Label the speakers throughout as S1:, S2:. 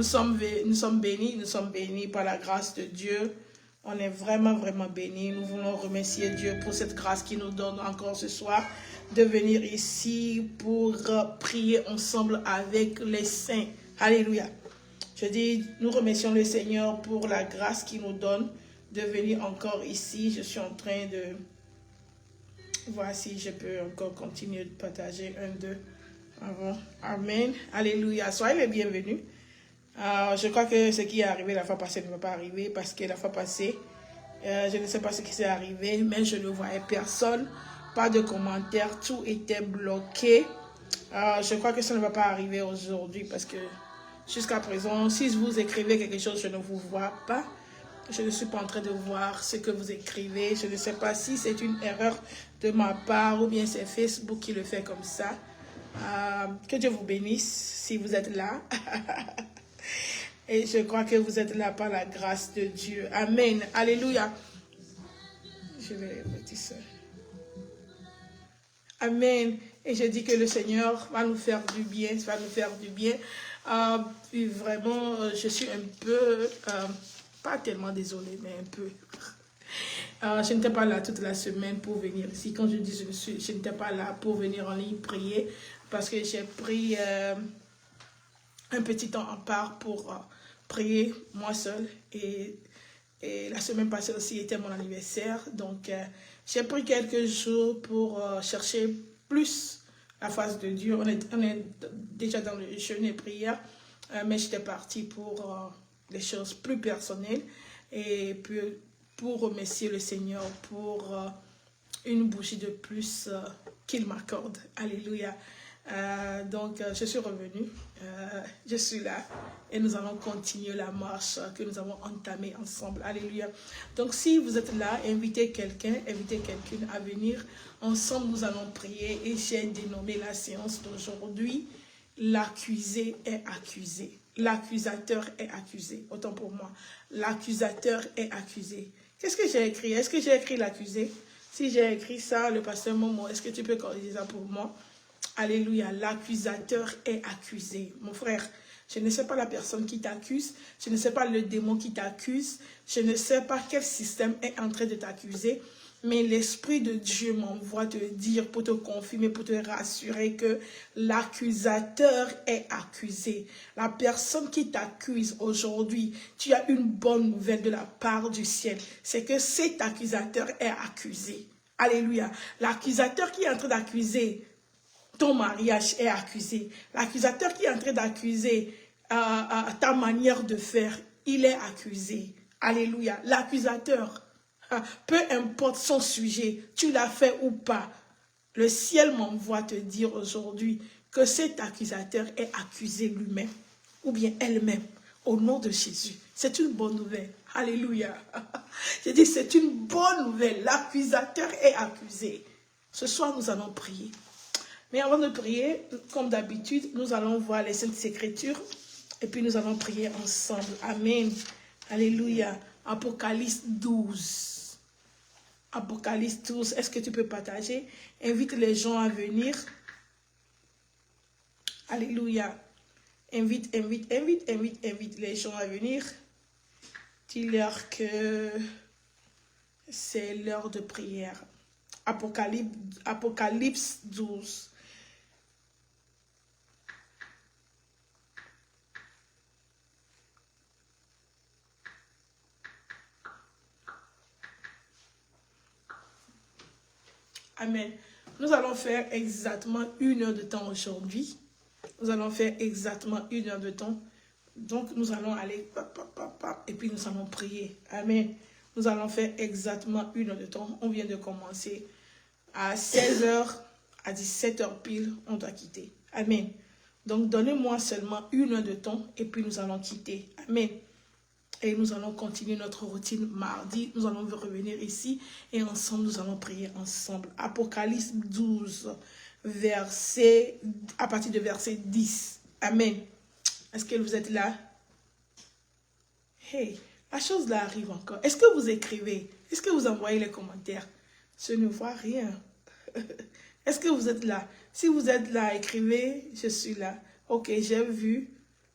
S1: nous sommes bénis par la grâce de Dieu. On est vraiment, vraiment bénis. Nous voulons remercier Dieu pour cette grâce qu'il nous donne encore ce soir de venir ici pour prier ensemble avec les saints. Alléluia. Je dis, nous remercions le Seigneur pour la grâce qu'il nous donne de venir encore ici. Je suis en train de voir si je peux encore continuer de partager un, deux. Amen. Alléluia. Soyez les bienvenus. Je crois que ce qui est arrivé la fois passée ne va pas arriver parce que la fois passée, je ne sais pas ce qui s'est arrivé, mais je ne voyais personne, pas de commentaires, tout était bloqué. Je crois que ça ne va pas arriver aujourd'hui parce que jusqu'à présent, si vous écrivez quelque chose, je ne vous vois pas. Je ne suis pas en train de voir ce que vous écrivez. Je ne sais pas si c'est une erreur de ma part ou bien c'est Facebook qui le fait comme ça. Que Dieu vous bénisse si vous êtes là. Et je crois que vous êtes là par la grâce de Dieu. Amen. Alléluia. Je vais mettre ça. Amen. Et je dis que le Seigneur va nous faire du bien. Va nous faire du bien. Puis vraiment, je suis un peu, pas tellement désolée, mais un peu. Je n'étais pas là toute la semaine pour venir ici. Quand je dis je n'étais pas là pour venir en ligne prier parce que j'ai pris un petit temps en part pour prier moi seule. Et la semaine passée aussi était mon anniversaire. Donc, j'ai pris quelques jours pour chercher plus la face de Dieu. On est déjà dans le jeûne et prière, mais j'étais partie pour les choses plus personnelles et puis pour remercier le Seigneur pour une bougie de plus qu'il m'accorde. Alléluia. Donc, je suis revenue, je suis là et nous allons continuer la marche que nous avons entamée ensemble. Alléluia. Donc, si vous êtes là, invitez quelqu'un à venir. Ensemble, nous allons prier et j'ai dénommé la séance d'aujourd'hui « L'accusé est accusé ». L'accusateur est accusé. Autant pour moi. L'accusateur est accusé. Qu'est-ce que j'ai écrit? Est-ce que j'ai écrit l'accusé? Si j'ai écrit ça, le pasteur Momo, est-ce que tu peux corriger ça pour moi? Alléluia, l'accusateur est accusé. Mon frère, je ne sais pas la personne qui t'accuse, je ne sais pas le démon qui t'accuse, je ne sais pas quel système est en train de t'accuser, mais l'Esprit de Dieu m'envoie te dire, pour te confirmer, pour te rassurer que l'accusateur est accusé. La personne qui t'accuse aujourd'hui, tu as une bonne nouvelle de la part du ciel, c'est que cet accusateur est accusé. Alléluia, l'accusateur qui est en train d'accuser ton mariage est accusé. L'accusateur qui est en train d'accuser ta manière de faire, il est accusé. Alléluia. L'accusateur, peu importe son sujet, tu l'as fait ou pas, le ciel m'envoie te dire aujourd'hui que cet accusateur est accusé lui-même ou bien elle-même au nom de Jésus. C'est une bonne nouvelle. Alléluia. Je dis c'est une bonne nouvelle. L'accusateur est accusé. Ce soir, nous allons prier. Mais avant de prier, comme d'habitude, nous allons voir les Saintes Écritures et puis nous allons prier ensemble. Amen. Alléluia. Apocalypse 12. Apocalypse 12. Est-ce que tu peux partager? Invite les gens à venir. Alléluia. Invite les gens à venir. Dis-leur que c'est l'heure de prière. Apocalypse 12. Amen. Nous allons faire exactement 1 heure de temps aujourd'hui. Nous allons faire exactement 1 heure de temps. Donc, nous allons aller et puis nous allons prier. Amen. Nous allons faire exactement 1 heure de temps. On vient de commencer à 16 h, à 17 h pile, on doit quitter. Amen. Donc, donnez-moi seulement 1 heure de temps et puis nous allons quitter. Amen. Et nous allons continuer notre routine mardi. Nous allons revenir ici et ensemble, nous allons prier ensemble. Apocalypse 12, à partir de verset 10. Amen. Est-ce que vous êtes là? Hey, la chose là arrive encore. Est-ce que vous écrivez? Est-ce que vous envoyez les commentaires? Je ne vois rien. Est-ce que vous êtes là? Si vous êtes là, écrivez, je suis là. Ok, j'ai vu.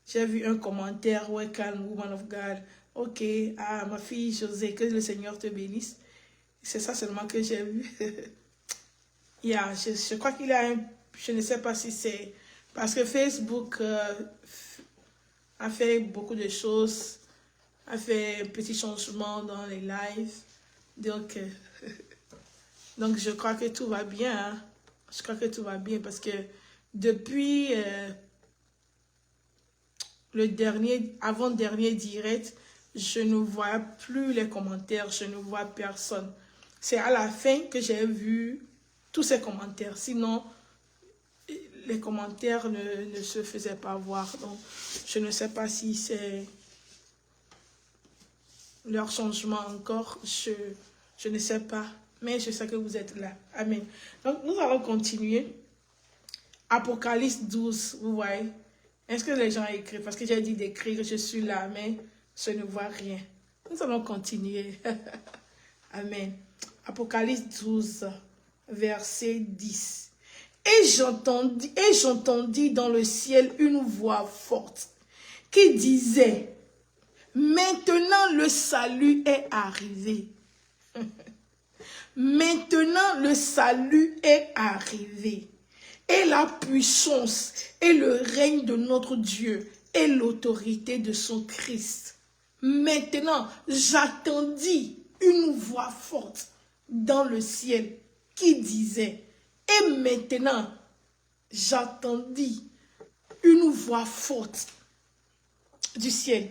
S1: J'ai vu un commentaire, ouais, calme, woman of God. Ok, ah, ma fille José, que le Seigneur te bénisse. C'est ça seulement que j'ai vu. Yeah, je crois qu'il a un... Je ne sais pas si c'est... Parce que Facebook a fait beaucoup de choses, a fait un petit changement dans les lives. Donc, donc je crois que tout va bien. Hein. Je crois que tout va bien parce que depuis le dernier, avant-dernier direct, je ne vois plus les commentaires, je ne vois personne. C'est à la fin que j'ai vu tous ces commentaires. Sinon, les commentaires ne se faisaient pas voir. Donc, je ne sais pas si c'est leur changement encore. Je ne sais pas. Mais je sais que vous êtes là. Amen. Donc, nous allons continuer. Apocalypse 12, vous voyez. Est-ce que les gens écrivent? Parce que j'ai dit d'écrire, je suis là, mais je ne vois rien. Nous allons continuer. Amen. Apocalypse 12, verset 10. Et j'entendis dans le ciel une voix forte qui disait, maintenant le salut est arrivé. Maintenant le salut est arrivé. Et la puissance et le règne de notre Dieu et l'autorité de son Christ. Maintenant, j'attendis une voix forte dans le ciel qui disait, et maintenant, j'attendis une voix forte du ciel.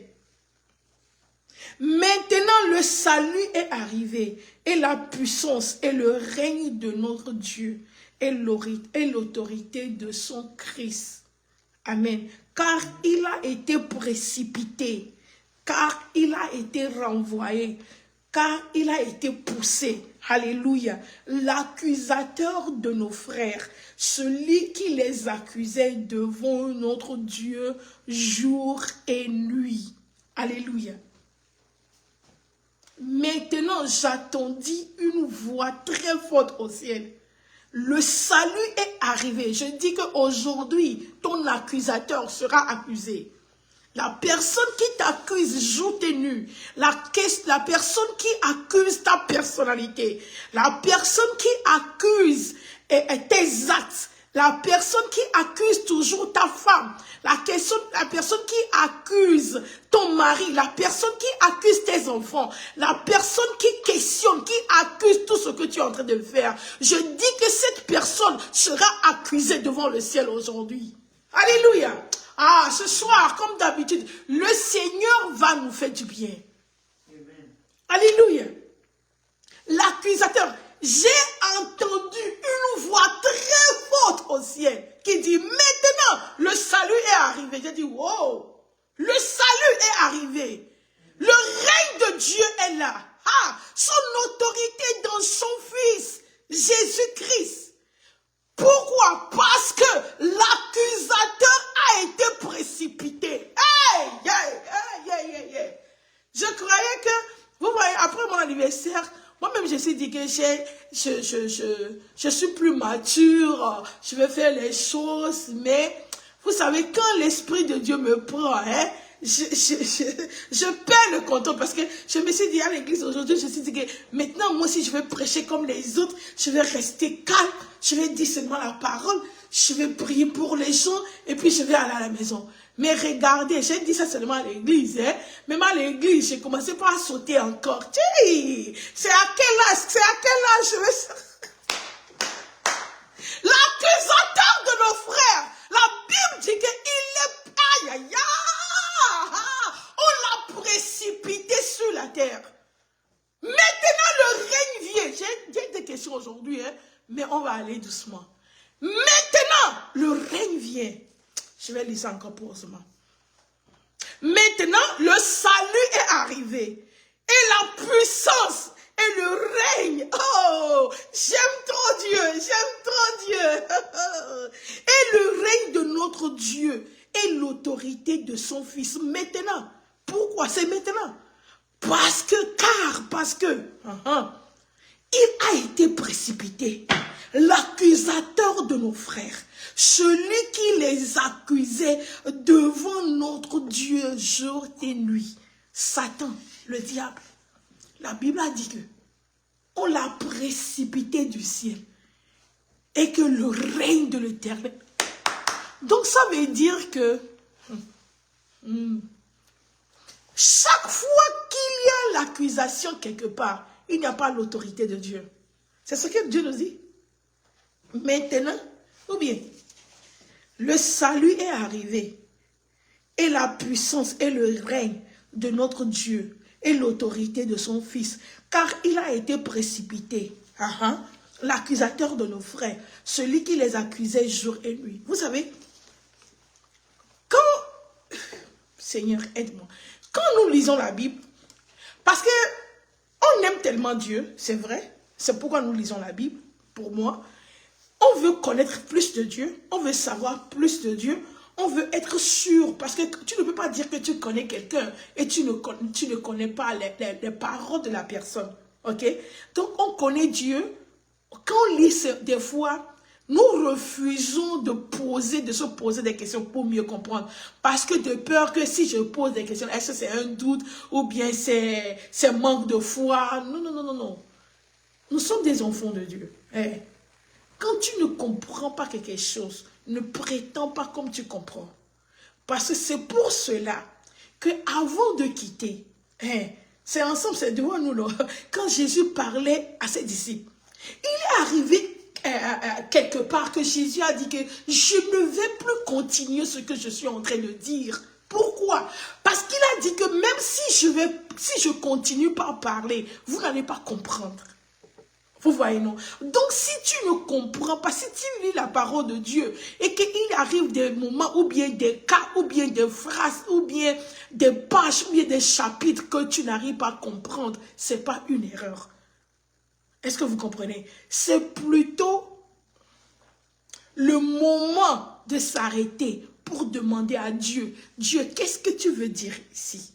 S1: Maintenant, le salut est arrivé et la puissance et le règne de notre Dieu et l'autorité de son Christ. Amen. Car il a été précipité, car il a été renvoyé, car il a été poussé. Alléluia. L'accusateur de nos frères, celui qui les accusait devant notre Dieu jour et nuit. Alléluia. Maintenant, j'attendis une voix très forte au ciel. Le salut est arrivé. Je dis qu'aujourd'hui, ton accusateur sera accusé. La personne qui t'accuse jour et nuit, la personne qui accuse ta personnalité, la personne qui accuse tes actes, la personne qui accuse toujours ta femme, la personne qui accuse ton mari, la personne qui accuse tes enfants, la personne qui questionne, qui accuse tout ce que tu es en train de faire. Je dis que cette personne sera accusée devant le ciel aujourd'hui. Alléluia. Ah, ce soir, comme d'habitude, le Seigneur va nous faire du bien. Amen. Alléluia. L'accusateur, j'ai entendu une voix très forte au ciel qui dit, maintenant, le salut est arrivé. J'ai dit, wow, le salut est arrivé. Le règne de Dieu est là. Ah, son autorité dans son Fils, Jésus-Christ. Pourquoi? Parce que l'accusateur a été précipité. Hey, hey, hey, hey, hey. Je croyais que, vous voyez, après mon anniversaire, moi-même je me suis dit que je suis plus mature, je vais faire les choses, mais vous savez, quand l'Esprit de Dieu me prend, hein, je perds le contrôle parce que je me suis dit à l'église aujourd'hui, je me suis dit que maintenant moi si je vais prêcher comme les autres, je vais rester calme, je vais dire seulement la parole, je vais prier pour les gens et puis je vais aller à la maison. Mais regardez, j'ai dit ça seulement à l'église, hein. Même à l'église, j'ai commencé pas à sauter encore. C'est à quel âge je vais... L'accusateur de nos frères, la Bible dit qu'il est... Aïe, aïe, aïe. On l'a précipité sur la terre. Maintenant, le règne vient. J'ai des questions aujourd'hui, hein, mais on va aller doucement. Maintenant, le règne vient. Je vais lire ça encore posément. Maintenant, le salut est arrivé. Et la puissance et le règne. Oh, j'aime trop Dieu. J'aime trop Dieu. Et le règne de notre Dieu et l'autorité de son Fils. Maintenant. Pourquoi? C'est maintenant. Parce que il a été précipité. l'accusateur de nos frères, celui qui les accusait devant notre Dieu jour et nuit, Satan, le diable. La Bible a dit que on l'a précipité du ciel et que le règne de l'Éternel. Donc ça veut dire que chaque fois qu'il y a l'accusation quelque part, il n'y a pas l'autorité de Dieu. C'est ce que Dieu nous dit. Maintenant, ou bien, le salut est arrivé et la puissance et le règne de notre Dieu et l'autorité de son Fils, car il a été précipité. L'accusateur de nos frères, celui qui les accusait jour et nuit. Vous savez, quand, Seigneur, aide-moi, quand nous lisons la Bible, parce que on aime tellement Dieu, c'est vrai, c'est pourquoi nous lisons la Bible, pour moi, on veut connaître plus de Dieu, on veut savoir plus de Dieu, on veut être sûr, parce que tu ne peux pas dire que tu connais quelqu'un et tu ne connais pas les paroles de la personne, ok? Donc on connaît Dieu, quand on lit des fois, nous refusons de se poser des questions pour mieux comprendre. Parce que de peur que si je pose des questions, est-ce que c'est un doute ou bien c'est manque de foi? Non, non, non, non, non. Nous sommes des enfants de Dieu. Quand tu ne comprends pas quelque chose, ne prétends pas comme tu comprends. Parce que c'est pour cela que avant de quitter, c'est ensemble, c'est devant nous, là, quand Jésus parlait à ses disciples, il est arrivé quelque part que Jésus a dit que je ne vais plus continuer ce que je suis en train de dire. Pourquoi? Parce qu'il a dit que même si je continue par parler, vous n'allez pas comprendre. Vous voyez, non? Donc, si tu ne comprends pas, si tu lis la parole de Dieu et qu'il arrive des moments ou bien des cas ou bien des phrases ou bien des pages ou bien des chapitres que tu n'arrives pas à comprendre, ce n'est pas une erreur. Est-ce que vous comprenez? C'est plutôt le moment de s'arrêter pour demander à Dieu, Dieu, qu'est-ce que tu veux dire ici?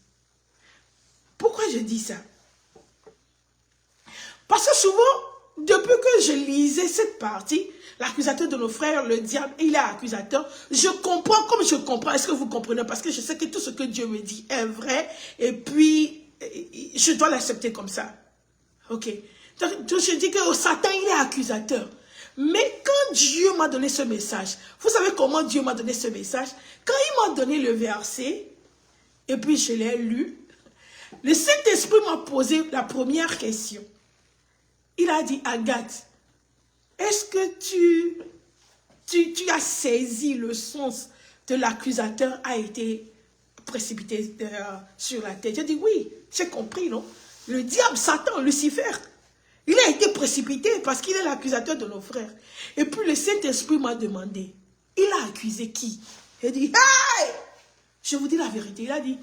S1: Pourquoi je dis ça? Parce que souvent, depuis que je lisais cette partie, l'accusateur de nos frères, le diable, il est accusateur, je comprends comme je comprends. Est-ce que vous comprenez? Parce que je sais que tout ce que Dieu me dit est vrai et puis je dois l'accepter comme ça. Ok. Donc je dis que Satan, il est accusateur. Mais quand Dieu m'a donné ce message, vous savez comment Dieu m'a donné ce message? Quand il m'a donné le verset, et puis je l'ai lu, le Saint-Esprit m'a posé la première question. Il a dit, Agathe, est-ce que tu as saisi le sens de l'accusateur a été précipité sur la tête? J'ai dit, oui, j'ai compris, non? Le diable, Satan, Lucifer, il a été précipité parce qu'il est l'accusateur de nos frères. Et puis le Saint-Esprit m'a demandé, il a accusé qui? Il dit, hey! Je vous dis la vérité, il a dit,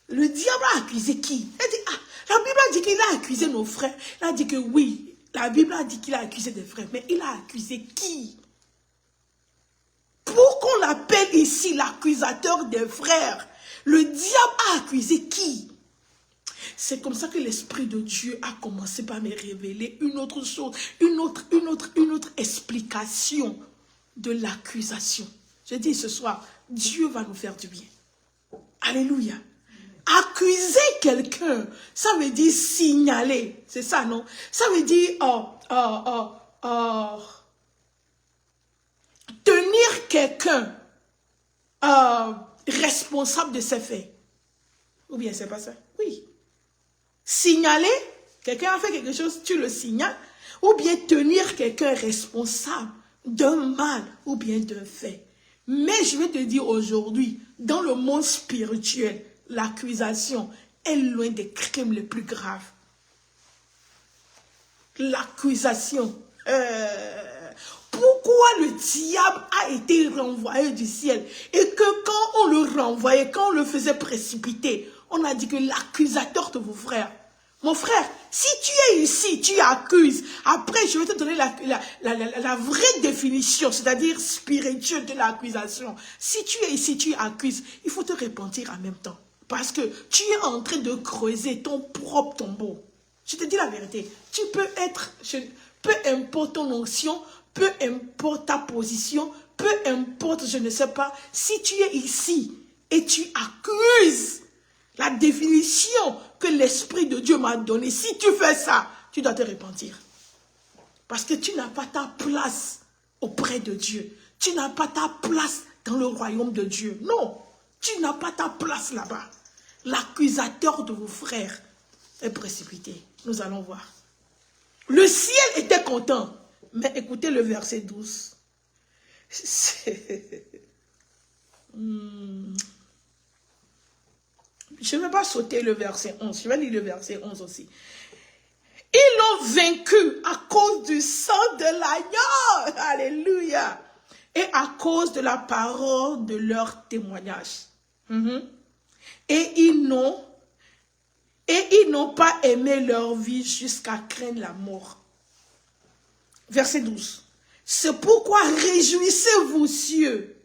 S1: le diable a accusé qui? Il dit, ah, la Bible a dit qu'il a accusé nos frères. Il a dit que oui. La Bible a dit qu'il a accusé des frères, mais il a accusé qui? Pour qu'on l'appelle ici l'accusateur des frères, le diable a accusé qui? C'est comme ça que l'Esprit de Dieu a commencé par me révéler une autre chose, une autre explication de l'accusation. Je dis ce soir, Dieu va nous faire du bien. Alléluia. Accuser quelqu'un, ça veut dire signaler. C'est ça, non? Ça veut dire tenir quelqu'un responsable de ses faits. Ou bien c'est pas ça? Oui. Signaler, quelqu'un a fait quelque chose, tu le signales. Ou bien tenir quelqu'un responsable d'un mal ou bien d'un fait. Mais je vais te dire aujourd'hui, dans le monde spirituel, l'accusation est loin des crimes les plus graves. L'accusation. Pourquoi le diable a été renvoyé du ciel? Et que quand on le renvoyait, quand on le faisait précipiter, on a dit que l'accusateur de vos frères. Mon frère, si tu es ici, tu accuses. Après, je vais te donner la vraie définition, c'est-à-dire spirituelle de l'accusation. Si tu es ici, tu accuses, il faut te repentir en même temps. Parce que tu es en train de creuser ton propre tombeau. Je te dis la vérité. Tu peux être, peu importe ton onction, peu importe ta position, peu importe, je ne sais pas, si tu es ici et tu accuses la définition que l'Esprit de Dieu m'a donnée, si tu fais ça, tu dois te repentir. Parce que tu n'as pas ta place auprès de Dieu. Tu n'as pas ta place dans le royaume de Dieu. Non, tu n'as pas ta place là-bas. L'accusateur de vos frères est précipité. Nous allons voir. Le ciel était content. Mais écoutez le verset 12. Je ne vais pas sauter le verset 11. Je vais lire le verset 11 aussi. Ils l'ont vaincu à cause du sang de l'agneau. Alléluia. Et à cause de la parole de leur témoignage. Et ils n'ont pas aimé leur vie jusqu'à craindre la mort. Verset 12. C'est pourquoi réjouissez-vous, cieux.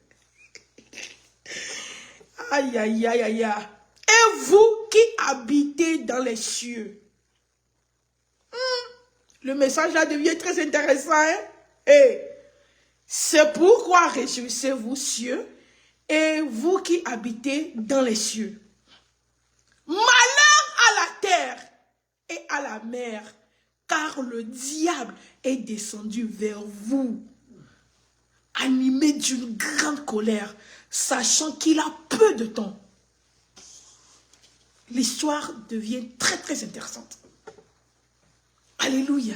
S1: Aïe, aïe, aïe, aïe, aïe. Et vous qui habitez dans les cieux. Le message là devient très intéressant. Hein? Et c'est pourquoi réjouissez-vous, cieux, et vous qui habitez dans les cieux. Malheur à la terre et à la mer, car le diable est descendu vers vous, animé d'une grande colère, sachant qu'il a peu de temps. L'histoire devient très très intéressante. Alléluia.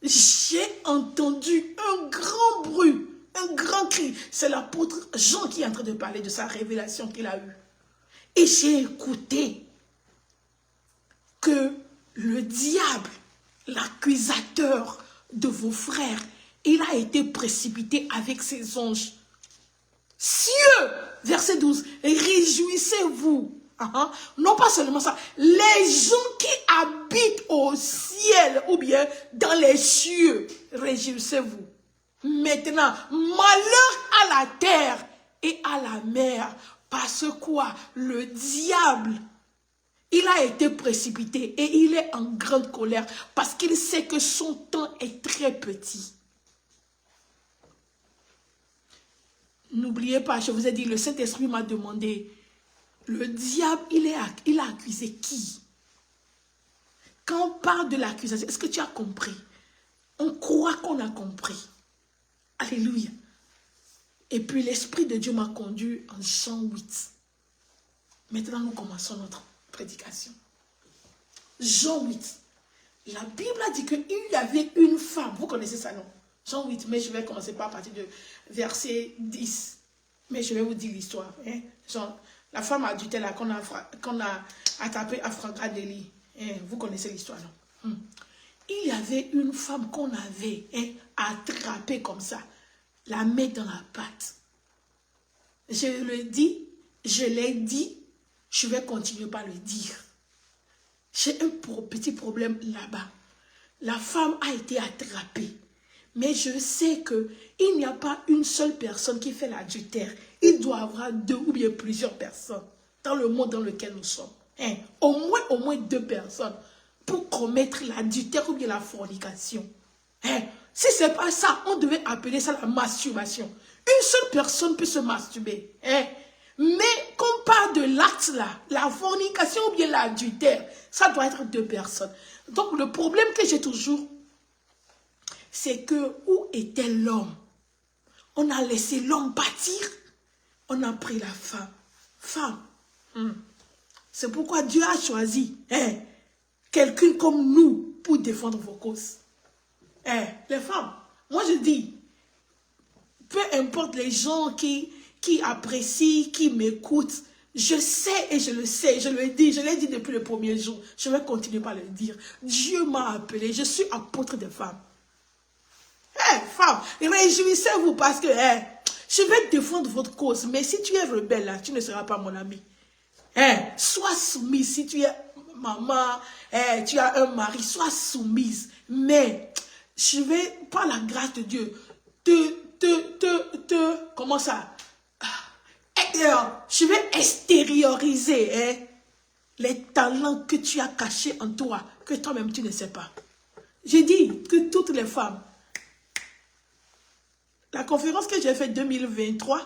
S1: J'ai entendu un grand bruit, un grand cri. C'est l'apôtre Jean qui est en train de parler de sa révélation qu'il a eue. Et j'ai écouté que le diable, l'accusateur de vos frères, il a été précipité avec ses anges. Cieux, verset 12, réjouissez-vous. Non pas seulement ça, les gens qui habitent au ciel ou bien dans les cieux, réjouissez-vous. Maintenant, malheur à la terre et à la mer, parce quoi le diable, il a été précipité et il est en grande colère parce qu'il sait que son temps est très petit. N'oubliez pas, je vous ai dit, le Saint-Esprit m'a demandé, le diable, il a accusé qui? Quand on parle de l'accusation, est-ce que tu as compris? On croit qu'on a compris. Alléluia. Et puis l'Esprit de Dieu m'a conduit en Jean 8. Maintenant, nous commençons notre prédication. Jean 8. La Bible a dit qu'il y avait une femme. Vous connaissez ça, non? Jean 8, mais je vais commencer par partir de verset 10. Mais je vais vous dire l'histoire. Hein? La femme adultère qu'on a attrapée à Frangadeli. Hein? Vous connaissez l'histoire, non? Il y avait une femme qu'on avait attrapée comme ça. La mettre dans la pâte. Je le dis, je l'ai dit, je vais continuer par le dire. J'ai un petit problème là-bas. La femme a été attrapée. Mais je sais qu'il n'y a pas une seule personne qui fait l'adultère. Il doit y avoir deux ou bien plusieurs personnes dans le monde dans lequel nous sommes. Hein? Au moins deux personnes pour commettre l'adultère ou bien la fornication. Hein? Si ce n'est pas ça, on devait appeler ça la masturbation. Une seule personne peut se masturber. Hein? Mais quand on parle de l'acte là, la fornication ou bien l'adultère, ça doit être deux personnes. Donc le problème que j'ai toujours, c'est que où était l'homme? On a laissé l'homme partir, on a pris la femme. Femme. C'est pourquoi Dieu a choisi quelqu'un comme nous pour défendre vos causes. Les femmes, moi je dis, peu importe les gens qui apprécient, qui m'écoutent, je sais et je le sais, je l'ai dit depuis le premier jour, je vais continuer par le dire. Dieu m'a appelé, je suis apôtre des femmes. Femmes, réjouissez-vous parce que je vais défendre votre cause, mais si tu es rebelle, là, tu ne seras pas mon ami. Sois soumise, si tu es maman, tu as un mari, sois soumise. Mais je vais, par la grâce de Dieu, comment ça? Je vais extérioriser les talents que tu as cachés en toi, que toi-même tu ne sais pas. J'ai dit que toutes les femmes, La conférence que j'ai faite 2023,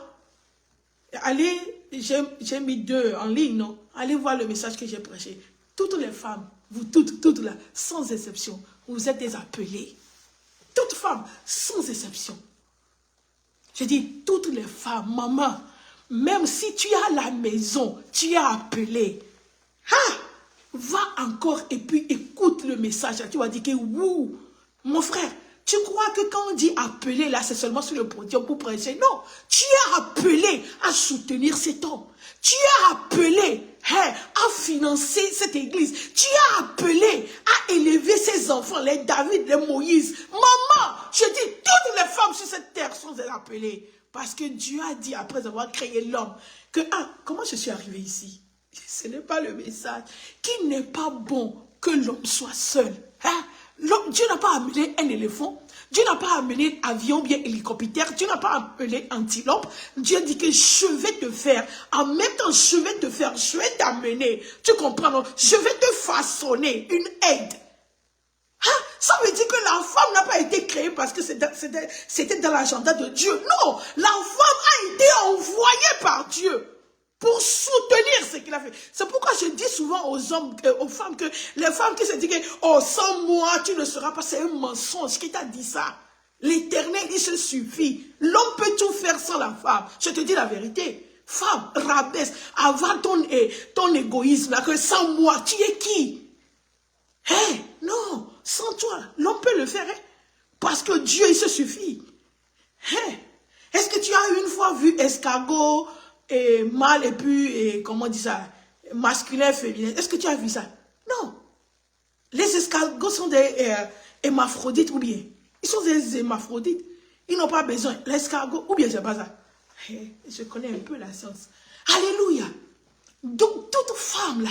S1: allez, j'ai mis 2 en ligne, non? Allez voir le message que j'ai prêché. Toutes les femmes, vous toutes là, sans exception, vous êtes des appelées. Toutes femmes, sans exception. Je dis, toutes les femmes, maman, même si tu es à la maison, tu es appelée. Ah, va encore et puis écoute le message. Tu vas dire que, wouh, mon frère, tu crois que quand on dit appeler, là, c'est seulement sur le podium pour prêcher? Non, tu es appelé à soutenir cet homme. Tu es appelé à financer cette église. Tu es appelé à élever ses enfants, les David, les Moïse. Maman, je dis, toutes les femmes sur cette terre sont appelées. Parce que Dieu a dit, après avoir créé l'homme, que, comment je suis arrivé ici? Ce n'est pas le message. Qu'il n'est pas bon que l'homme soit seul. Dieu n'a pas amené un éléphant. Dieu n'a pas amené avion bien hélicoptère. Dieu n'a pas amené antilope. Dieu dit que je vais te faire. En même temps, je vais te faire. Je vais t'amener. Tu comprends, non? Je vais te façonner une aide. Ça veut dire que la femme n'a pas été créée parce que c'était dans l'agenda de Dieu. Non, la femme a été envoyée par Dieu pour soutenir ce qu'il a fait. C'est pourquoi je dis souvent aux hommes, aux femmes, que les femmes qui se disent que, oh, sans moi, tu ne seras pas, c'est un mensonge. Qui t'a dit ça? L'Éternel, il se suffit. L'homme peut tout faire sans la femme. Je te dis la vérité. Femme, rabaisse, avant ton égoïsme, là, que sans moi, tu es qui? Non, sans toi, l'homme peut le faire, parce que Dieu, il se suffit. Est-ce que tu as une fois vu escargot et mâle et puis, comment on dit ça, masculin, féminin? Est-ce que tu as vu ça? Non. Les escargots sont des hémaphrodites ou bien? Ils sont des hémaphrodites. Ils n'ont pas besoin. L'escargot, ou bien c'est pas ça. Je connais un peu la science. Alléluia. Donc, toute femme là,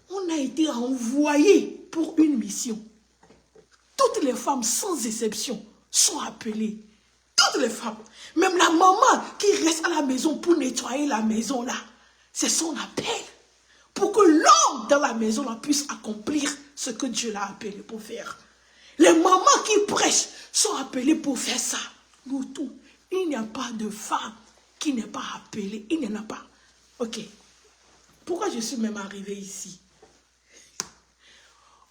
S1: on a été envoyé pour une mission. Toutes les femmes, sans exception, sont appelées. Toutes les femmes. Même la maman qui reste à la maison pour nettoyer la maison là, c'est son appel. Pour que l'homme dans la maison là puisse accomplir ce que Dieu l'a appelé pour faire. Les mamans qui prêchent sont appelées pour faire ça. Nous tous. Il n'y a pas de femme qui n'est pas appelée. Il n'y en a pas. Ok. Pourquoi je suis même arrivée ici?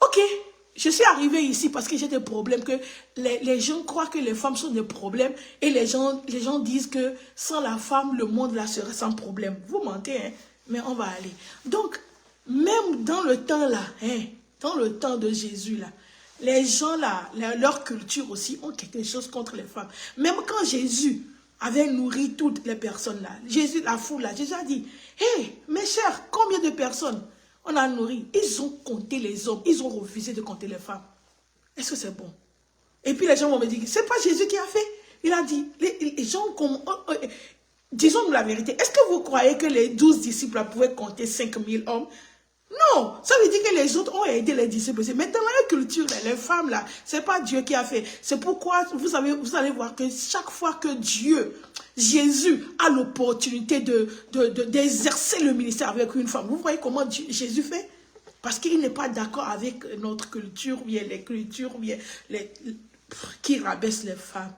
S1: Ok. Je suis arrivée ici parce que j'ai des problèmes, que les gens croient que les femmes sont des problèmes et les gens disent que sans la femme, le monde là serait sans problème. Vous mentez, hein? Mais on va aller. Donc, même dans le temps là, dans le temps de Jésus là, les gens là, leur culture aussi ont quelque chose contre les femmes. Même quand Jésus avait nourri toutes les personnes là, Jésus, la foule là, Jésus a dit, mes chers, combien de personnes on a nourri? Ils ont compté les hommes, ils ont refusé de compter les femmes. Est-ce que c'est bon? Et puis les gens vont me dire, c'est pas Jésus qui a fait. Il a dit, les gens, disons-nous la vérité, est-ce que vous croyez que les 12 disciples pouvaient compter 5000 hommes? Non, ça veut dire que les autres ont aidé les disciples. Mais dans la culture, les femmes là, c'est pas Dieu qui a fait. C'est pourquoi vous allez voir que chaque fois que Jésus a l'opportunité d'exercer le ministère avec une femme, vous voyez comment Jésus fait? Parce qu'il n'est pas d'accord avec notre culture, ou bien les cultures, ou bien qui rabaissent les femmes.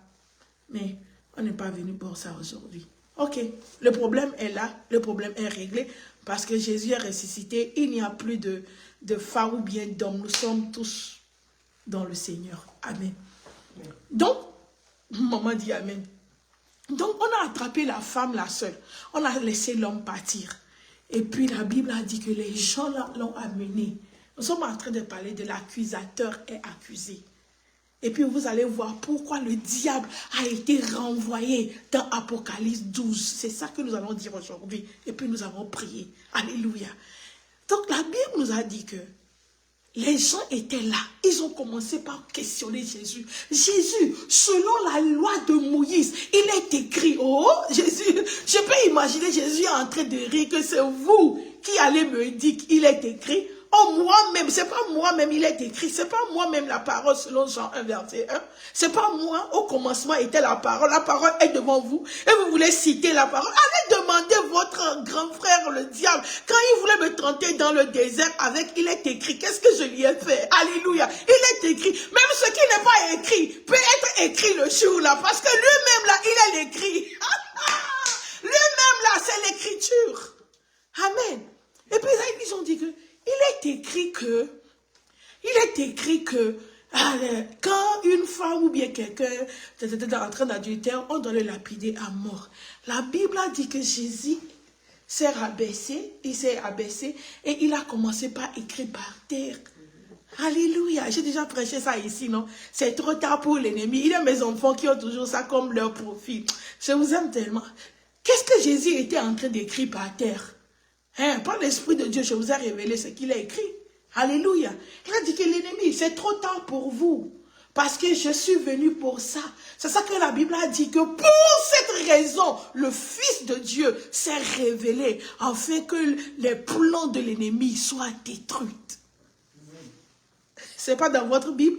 S1: Mais on n'est pas venu pour ça aujourd'hui. Ok, le problème est là, le problème est réglé. Parce que Jésus est ressuscité, il n'y a plus de femmes ou bien d'hommes. Nous sommes tous dans le Seigneur. Amen. Donc, maman dit Amen. Donc, on a attrapé la femme, la seule. On a laissé l'homme partir. Et puis, la Bible a dit que les gens l'ont amené. Nous sommes en train de parler de l'accusateur est accusé. Et puis, vous allez voir pourquoi le diable a été renvoyé dans Apocalypse 12. C'est ça que nous allons dire aujourd'hui. Et puis, nous avons prié. Alléluia. Donc, la Bible nous a dit que les gens étaient là. Ils ont commencé par questionner Jésus. Jésus, selon la loi de Moïse, il est écrit, oh, Jésus, je peux imaginer Jésus en train de rire que c'est vous qui allez me dire qu'il est écrit. oh moi-même, c'est pas moi-même, il est écrit, c'est pas moi-même la parole selon Jean 1 verset 1, c'est pas moi, au commencement était la parole est devant vous, et vous voulez citer la parole, allez demander votre grand frère le diable, quand il voulait me tenter dans le désert avec, il est écrit, qu'est-ce que je lui ai fait? Alléluia, il est écrit, même ce qui n'est pas écrit, peut être écrit le jour là, parce que lui-même là, il est écrit, lui-même là, c'est l'écriture, amen. Et puis là, ils ont dit que, il est écrit que, quand une femme ou bien quelqu'un est en train d'adultère, on doit le lapider à mort. La Bible a dit que Jésus s'est rabaissé, et il a commencé par écrire par terre. Alléluia, j'ai déjà prêché ça ici, non? C'est trop tard pour l'ennemi. Il y a mes enfants qui ont toujours ça comme leur profil. Je vous aime tellement. Qu'est-ce que Jésus était en train d'écrire par terre? Par l'Esprit de Dieu, je vous ai révélé ce qu'il a écrit. Alléluia. Il a dit que l'ennemi, c'est trop tard pour vous. Parce que je suis venu pour ça. C'est ça que la Bible a dit, que pour cette raison, le Fils de Dieu s'est révélé, afin que les plans de l'ennemi soient détruits. C'est pas dans votre Bible?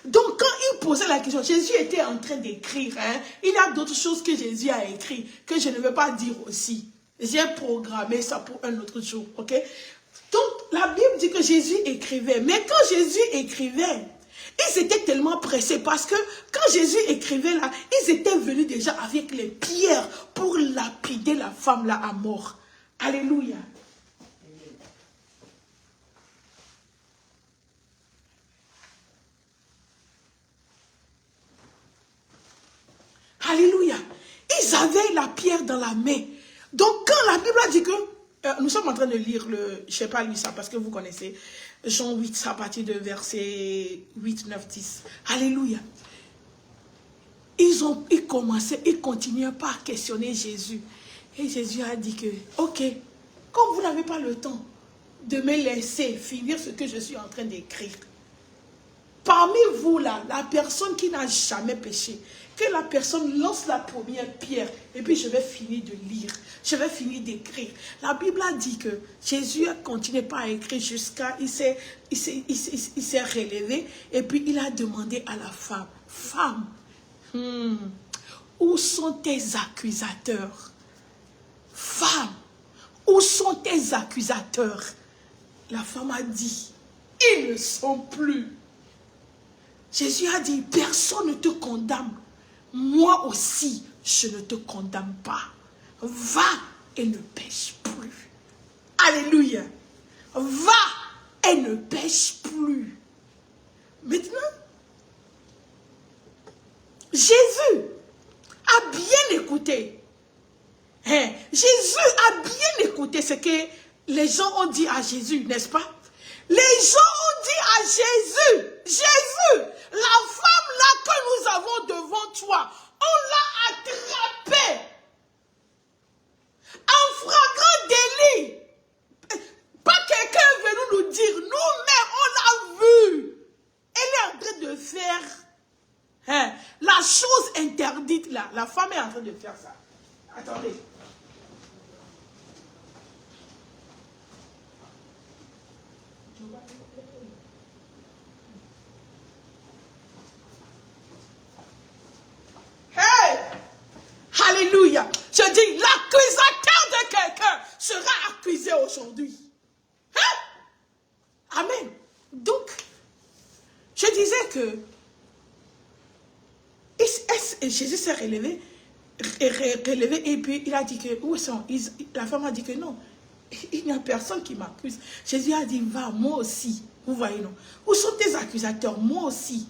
S1: Donc, quand il posait la question, Jésus était en train d'écrire. Il y a d'autres choses que Jésus a écrit, que je ne veux pas dire aussi. J'ai programmé ça pour un autre jour, ok? Donc, la Bible dit que Jésus écrivait. Mais quand Jésus écrivait, ils étaient tellement pressés parce que quand Jésus écrivait là, ils étaient venus déjà avec les pierres pour lapider la femme là à mort. Alléluia. Alléluia. Ils avaient la pierre dans la main. Donc, quand la Bible a dit que, nous sommes en train de lire je ne sais pas lire ça parce que vous connaissez, Jean 8, à partir de verset 8, 9, 10. Alléluia. Ils commençaient, ils continuaient par questionner Jésus. Et Jésus a dit que, ok, comme vous n'avez pas le temps de me laisser finir ce que je suis en train d'écrire, parmi vous là, la personne qui n'a jamais péché, que la personne lance la première pierre, et puis je vais finir de lire, je vais finir d'écrire. La Bible a dit que Jésus a continué par à écrire jusqu'à, il s'est relevé, et puis il a demandé à la femme, femme, où sont tes accusateurs? Femme, où sont tes accusateurs? La femme a dit, ils ne sont plus. Jésus a dit, personne ne te condamne. Moi aussi, je ne te condamne pas. Va et ne pêche plus. Alléluia. Va et ne pêche plus. Maintenant, Jésus a bien écouté. Jésus a bien écouté ce que les gens ont dit à Jésus, n'est-ce pas? Les gens ont dit à Jésus, Jésus, la femme là que nous avons devant toi, on l'a attrapée en flagrant délit. Pas quelqu'un est venu nous dire, nous-mêmes on l'a vu. Elle est en train de faire la chose interdite là. La femme est en train de faire ça. Attendez. Hey! Alléluia! Je dis, l'accusateur de quelqu'un sera accusé aujourd'hui. Hein? Amen. Donc, je disais que Jésus s'est relevé et puis il a dit que, où sont? La femme a dit que non, il n'y a personne qui m'accuse. Jésus a dit, va, moi aussi. Vous voyez, non? Où sont tes accusateurs? Moi aussi.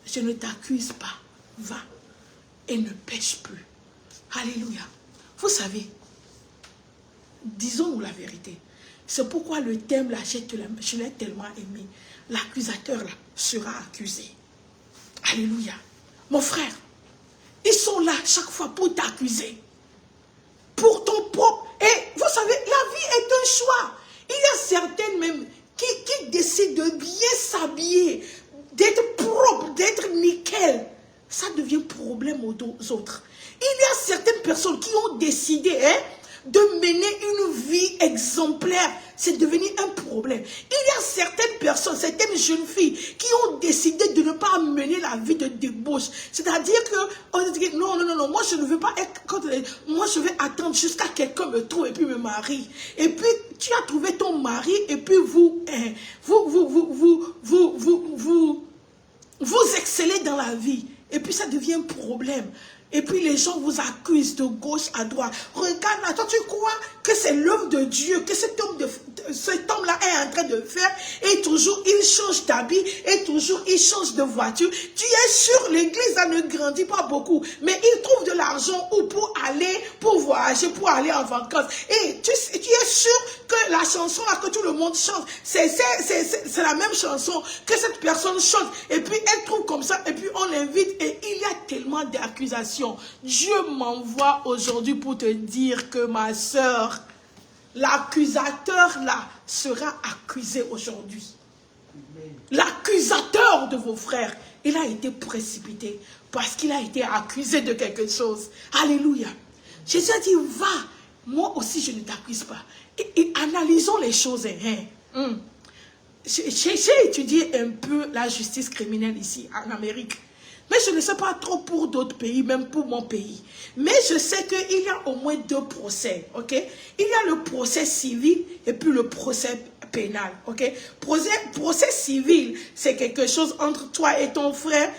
S1: Je ne t'accuse pas. Va et ne pêche plus. Alléluia. Vous savez, disons-nous la vérité. C'est pourquoi le thème là, je l'ai tellement aimé. L'accusateur là sera accusé. Alléluia. Mon frère, ils sont là chaque fois pour t'accuser. Pour ton propre. Et vous savez, la vie est un choix. Il y a certaines même qui décident de bien s'habiller, d'être propre, d'être nickel. Ça devient problème aux autres. Il y a certaines personnes qui ont décidé de mener une vie exemplaire, c'est devenu un problème. Il y a certaines personnes, certaines jeunes filles qui ont décidé de ne pas mener la vie de débauche. C'est-à-dire que, dit, non, moi je ne veux pas être contre les... Moi je vais attendre jusqu'à quelqu'un me trouve et puis me marie. Et puis tu as trouvé ton mari et puis vous excellez dans la vie. Et puis ça devient un problème. Et puis les gens vous accusent de gauche à droite. Regarde là, toi tu crois que c'est l'œuvre de Dieu, que cet homme-là est en train de faire, et toujours il change d'habit, et toujours il change de voiture. Tu es sûr, l'église là ne grandit pas beaucoup, mais il trouve de l'argent pour aller, pour voyager, pour aller en vacances. Et tu es sûr que la chanson là que tout le monde chante, c'est la même chanson que cette personne chante. Et puis elle trouve comme ça, et puis on l'invite, et il y a tellement d'accusations. Dieu m'envoie aujourd'hui pour te dire que ma soeur, l'accusateur là sera accusé aujourd'hui. L'accusateur de vos frères, il a été précipité parce qu'il a été accusé de quelque chose. Alléluia. Jésus a dit, va, moi aussi je ne t'accuse pas. Et analysons les choses. J'ai étudié un peu la justice criminelle ici en Amérique. Mais je ne sais pas trop pour d'autres pays, même pour mon pays. Mais je sais qu'il y a au moins 2 procès, ok? Il y a le procès civil et puis le procès pénal, ok? Procès civil, c'est quelque chose entre toi et ton frère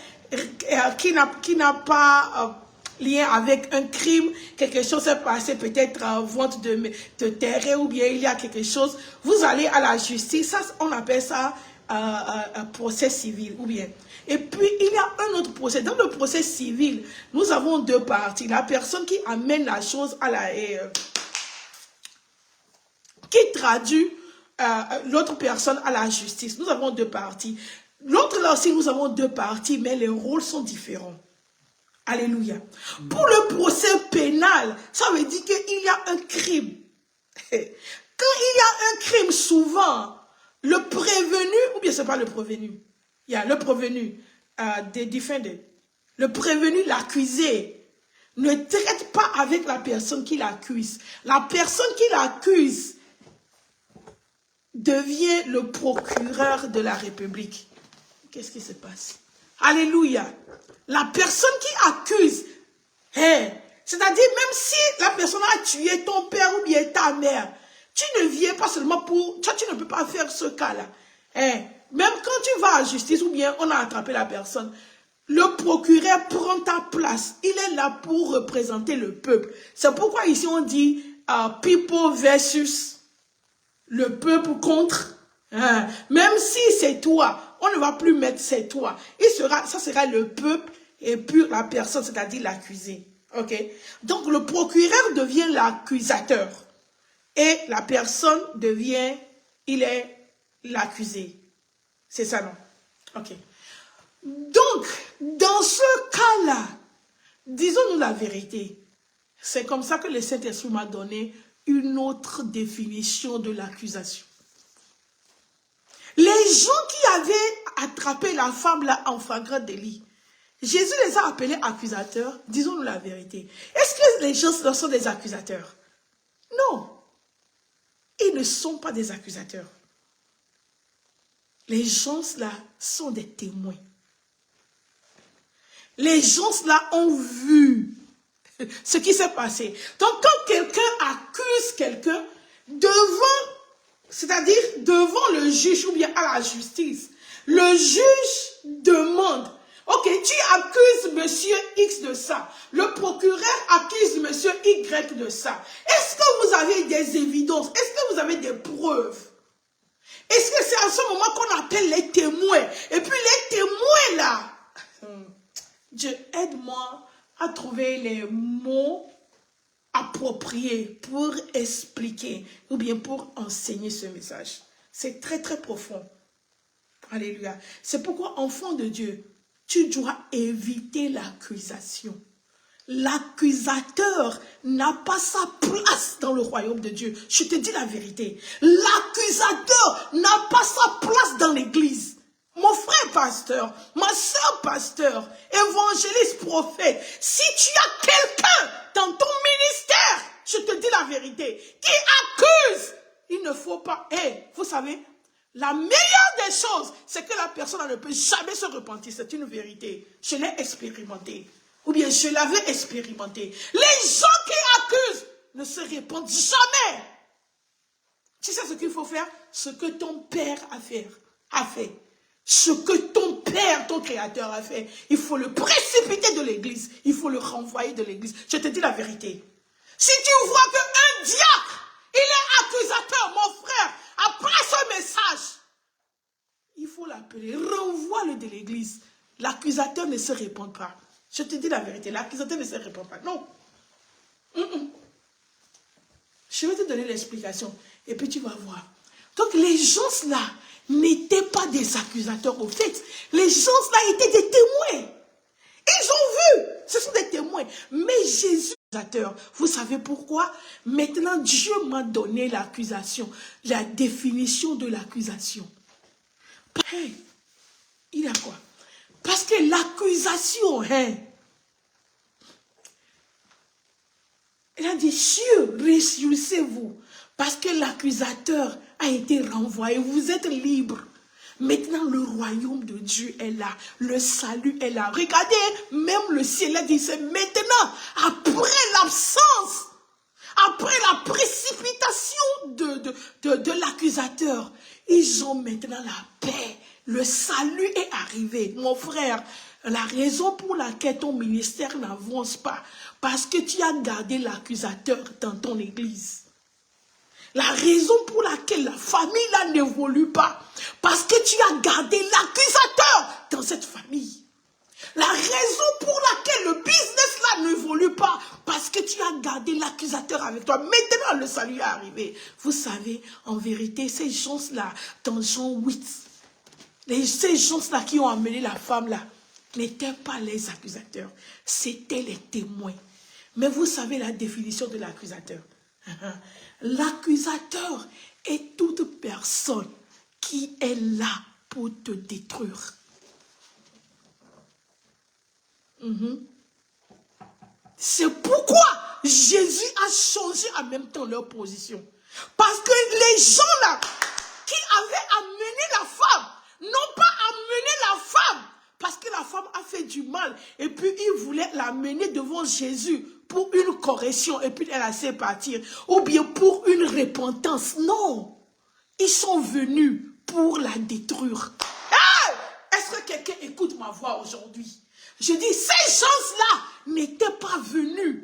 S1: qui n'a pas lien avec un crime. Quelque chose s'est passé, peut-être vente de terrain ou bien il y a quelque chose. Vous allez à la justice, ça, on appelle ça un procès civil ou bien... Et puis, il y a un autre procès. Dans le procès civil, nous avons 2 parties. La personne qui amène la chose à la... qui traduit l'autre personne à la justice. Nous avons 2 parties. L'autre là aussi, nous avons 2 parties, mais les rôles sont différents. Alléluia. Pour le procès pénal, ça veut dire qu'il y a un crime. Quand il y a un crime, souvent, le prévenu, ou bien c'est pas le prévenu, il y a le prévenu, le prévenu, l'accusé, ne traite pas avec la personne qui l'accuse. La personne qui l'accuse devient le procureur de la République. Qu'est-ce qui se passe? Alléluia. La personne qui accuse, c'est-à-dire même si la personne a tué ton père ou bien ta mère, tu ne viens pas seulement pour... Tu ne peux pas faire ce cas-là. Même quand tu vas à la justice ou bien on a attrapé la personne, le procureur prend ta place. Il est là pour représenter le peuple. C'est pourquoi ici on dit people versus le peuple contre. Même si c'est toi, on ne va plus mettre c'est toi. Ça sera le peuple et puis la personne, c'est-à-dire l'accusé. Ok? Donc le procureur devient l'accusateur. Et la personne devient, il est l'accusé. C'est ça, non? Ok. Donc, dans ce cas-là, disons-nous la vérité. C'est comme ça que le Saint-Esprit m'a donné une autre définition de l'accusation. Les gens qui avaient attrapé la femme là en flagrant délit, Jésus les a appelés accusateurs. Disons-nous la vérité. Est-ce que les gens sont des accusateurs? Non. Ils ne sont pas des accusateurs. Les gens là sont des témoins. Les gens là ont vu ce qui s'est passé. Donc quand quelqu'un accuse quelqu'un c'est-à-dire devant le juge ou bien à la justice, le juge demande, ok, tu accuses monsieur X de ça, le procureur accuse monsieur Y de ça. Est-ce que vous avez des évidences? Est-ce que vous avez des preuves? Est-ce que c'est à ce moment qu'on appelle les témoins? Et puis les témoins là, Dieu aide-moi à trouver les mots appropriés pour expliquer ou bien pour enseigner ce message. C'est très très profond. Alléluia. C'est pourquoi, enfant de Dieu, tu dois éviter l'accusation. L'accusateur n'a pas sa place dans le royaume de Dieu. Je te dis la vérité. L'accusateur n'a pas sa place dans l'église. Mon frère pasteur, ma soeur pasteur, évangéliste, prophète, si tu as quelqu'un dans ton ministère, je te dis la vérité, qui accuse, il ne faut pas. Et vous savez, la meilleure des choses, c'est que la personne ne peut jamais se repentir. C'est une vérité. Je l'ai expérimenté. Ou bien je l'avais expérimenté. Les gens qui accusent ne se répandent jamais. Tu sais ce qu'il faut faire? Ce que ton père a fait. Ce que ton père, ton créateur a fait. Il faut le précipiter de l'église. Il faut le renvoyer de l'église. Je te dis la vérité. Si tu vois qu'un diacre, il est accusateur, mon frère, après ce message, il faut l'appeler. Renvoie-le de l'église. L'accusateur ne se répand pas. Je te dis la vérité. L'accusateur ne se répand pas. Non. Je vais te donner l'explication. Et puis tu vas voir. Donc les gens là n'étaient pas des accusateurs au fait. Les gens là étaient des témoins. Ils ont vu. Ce sont des témoins. Mais Jésus, vous savez pourquoi? Maintenant Dieu m'a donné l'accusation. La définition de l'accusation. Hey, il a quoi? Parce que l'accusation, il a dit, cieux, réjouissez-vous. Parce que l'accusateur a été renvoyé. Vous êtes libres. Maintenant, le royaume de Dieu est là. Le salut est là. Regardez, même le ciel a dit, c'est maintenant, après l'absence, après la précipitation de l'accusateur, ils ont maintenant la paix. Le salut est arrivé. Mon frère, la raison pour laquelle ton ministère n'avance pas, parce que tu as gardé l'accusateur dans ton église. La raison pour laquelle la famille là n'évolue pas, parce que tu as gardé l'accusateur dans cette famille. La raison pour laquelle le business là n'évolue pas, parce que tu as gardé l'accusateur avec toi. Maintenant, le salut est arrivé. Vous savez, en vérité, ces gens-là, dans Jean 8, ces gens-là qui ont amené la femme là, n'étaient pas les accusateurs, c'étaient les témoins. Mais vous savez la définition de l'accusateur. L'accusateur est toute personne qui est là pour te détruire. C'est pourquoi Jésus a changé en même temps leur position. Parce que les gens là qui avaient amené la femme n'ont pas amené la femme parce que la femme a fait du mal et puis ils voulaient l'amener devant Jésus pour une correction et puis elle a laissé partir ou bien pour une repentance. Non, ils sont venus pour la détruire. Hey! Est-ce que quelqu'un écoute ma voix aujourd'hui? Je dis, ces gens-là n'étaient pas venus.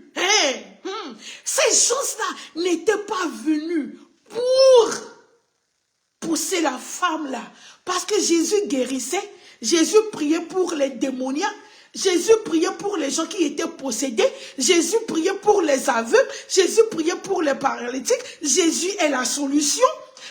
S1: Ces gens-là n'étaient pas venus pour pousser la femme-là. Parce que Jésus guérissait, Jésus priait pour les démoniaques, Jésus priait pour les gens qui étaient possédés, Jésus priait pour les aveugles, Jésus priait pour les paralytiques, Jésus est la solution.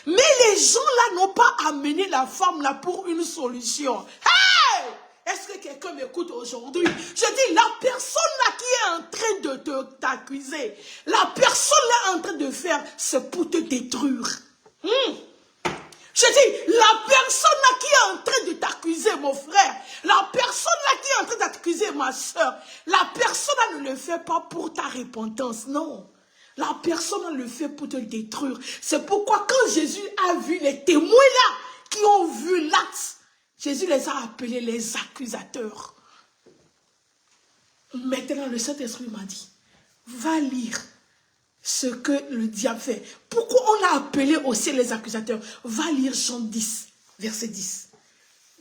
S1: Mais les gens-là n'ont pas amené la femme-là pour une solution. Hey! Est-ce que quelqu'un m'écoute aujourd'hui? Je dis, la personne là qui est en train de t'accuser, la personne là en train de faire, c'est pour te détruire. Je dis, la personne là qui est en train de t'accuser, mon frère, la personne là qui est en train d'accuser ma soeur, la personne là ne le fait pas pour ta repentance, non. La personne là le fait pour te détruire. C'est pourquoi quand Jésus a vu les témoins là, qui ont vu l'acte, Jésus les a appelés les accusateurs. Maintenant, le Saint-Esprit m'a dit, va lire ce que le diable fait. Pourquoi on a appelé aussi les accusateurs? Va lire Jean 10, verset 10.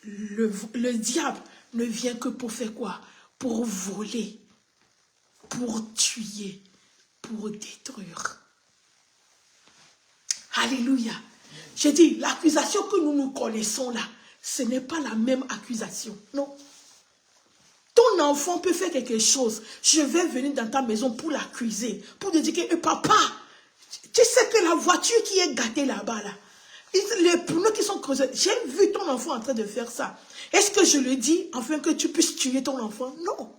S1: Le diable ne vient que pour faire quoi? Pour voler, pour tuer, pour détruire. Alléluia. Je dis, l'accusation que nous connaissons là, ce n'est pas la même accusation. Non. Ton enfant peut faire quelque chose. Je vais venir dans ta maison pour l'accuser. Pour te dire que papa, tu sais que la voiture qui est gâtée là-bas, là, les pneus qui sont creusés, j'ai vu ton enfant en train de faire ça. Est-ce que je le dis afin que tu puisses tuer ton enfant? Non.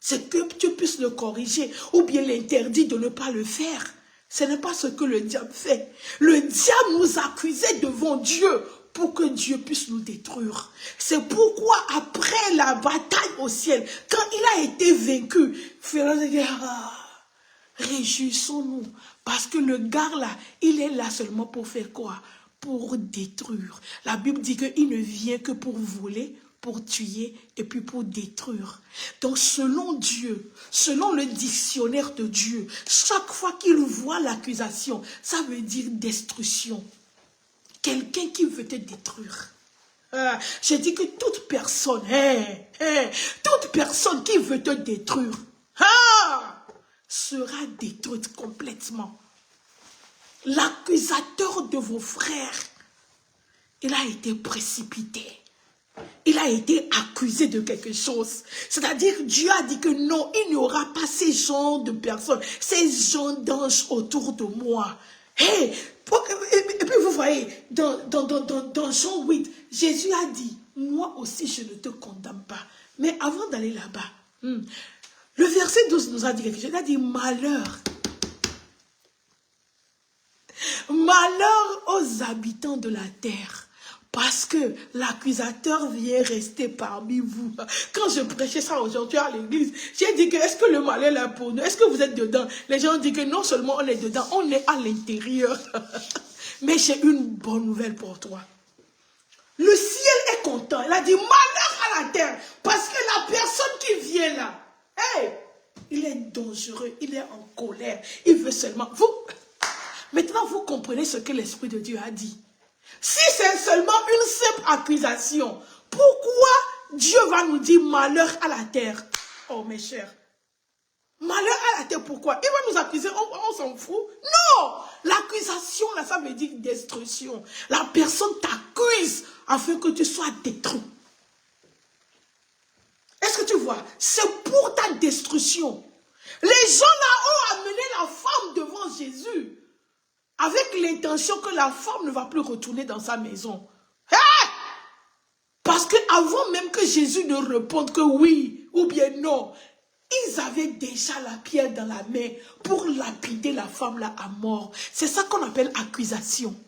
S1: C'est que tu puisses le corriger ou bien l'interdire de ne pas le faire. Ce n'est pas ce que le diable fait. Le diable nous accusait devant Dieu pour que Dieu puisse nous détruire. C'est pourquoi après la bataille au ciel, quand il a été vaincu, Pharaon dit, réjouissons-nous. Parce que le gars là, il est là seulement pour faire quoi? Pour détruire. La Bible dit qu'il ne vient que pour voler, pour tuer et puis pour détruire. Donc selon Dieu, selon le dictionnaire de Dieu, chaque fois qu'il voit l'accusation, ça veut dire destruction. Quelqu'un qui veut te détruire. Je dis que toute personne, toute personne qui veut te détruire, sera détruite complètement. L'accusateur de vos frères, il a été précipité. Il a été accusé de quelque chose. C'est-à-dire, Dieu a dit que non, il n'y aura pas ces genres de personnes, ces gens d'anges autour de moi. Et puis vous voyez, dans Jean 8, Jésus a dit, moi aussi je ne te condamne pas. Mais avant d'aller là-bas, le verset 12 nous a dit quelque chose. Il a dit, malheur. Malheur aux habitants de la terre. Parce que l'accusateur vient rester parmi vous. Quand je prêchais ça aujourd'hui à l'église, j'ai dit que est-ce que le malheur est là pour nous? Est-ce que vous êtes dedans? Les gens disent que non seulement on est dedans, on est à l'intérieur. Mais j'ai une bonne nouvelle pour toi. Le ciel est content. Il a dit malheur à la terre. Parce que la personne qui vient là, il est dangereux, il est en colère. Il veut seulement... Maintenant, vous comprenez ce que l'Esprit de Dieu a dit. Si c'est seulement une simple accusation, pourquoi Dieu va nous dire malheur à la terre? Oh mes chers, malheur à la terre, pourquoi? Il va nous accuser, on s'en fout? Non! L'accusation, là, ça veut dire destruction. La personne t'accuse afin que tu sois détruit. Est-ce que tu vois? C'est pour ta destruction. Les gens là ont amené la femme devant Jésus avec l'intention que la femme ne va plus retourner dans sa maison. Parce qu'avant même que Jésus ne réponde que oui ou bien non, ils avaient déjà la pierre dans la main pour lapider la femme là à mort. C'est ça qu'on appelle accusation.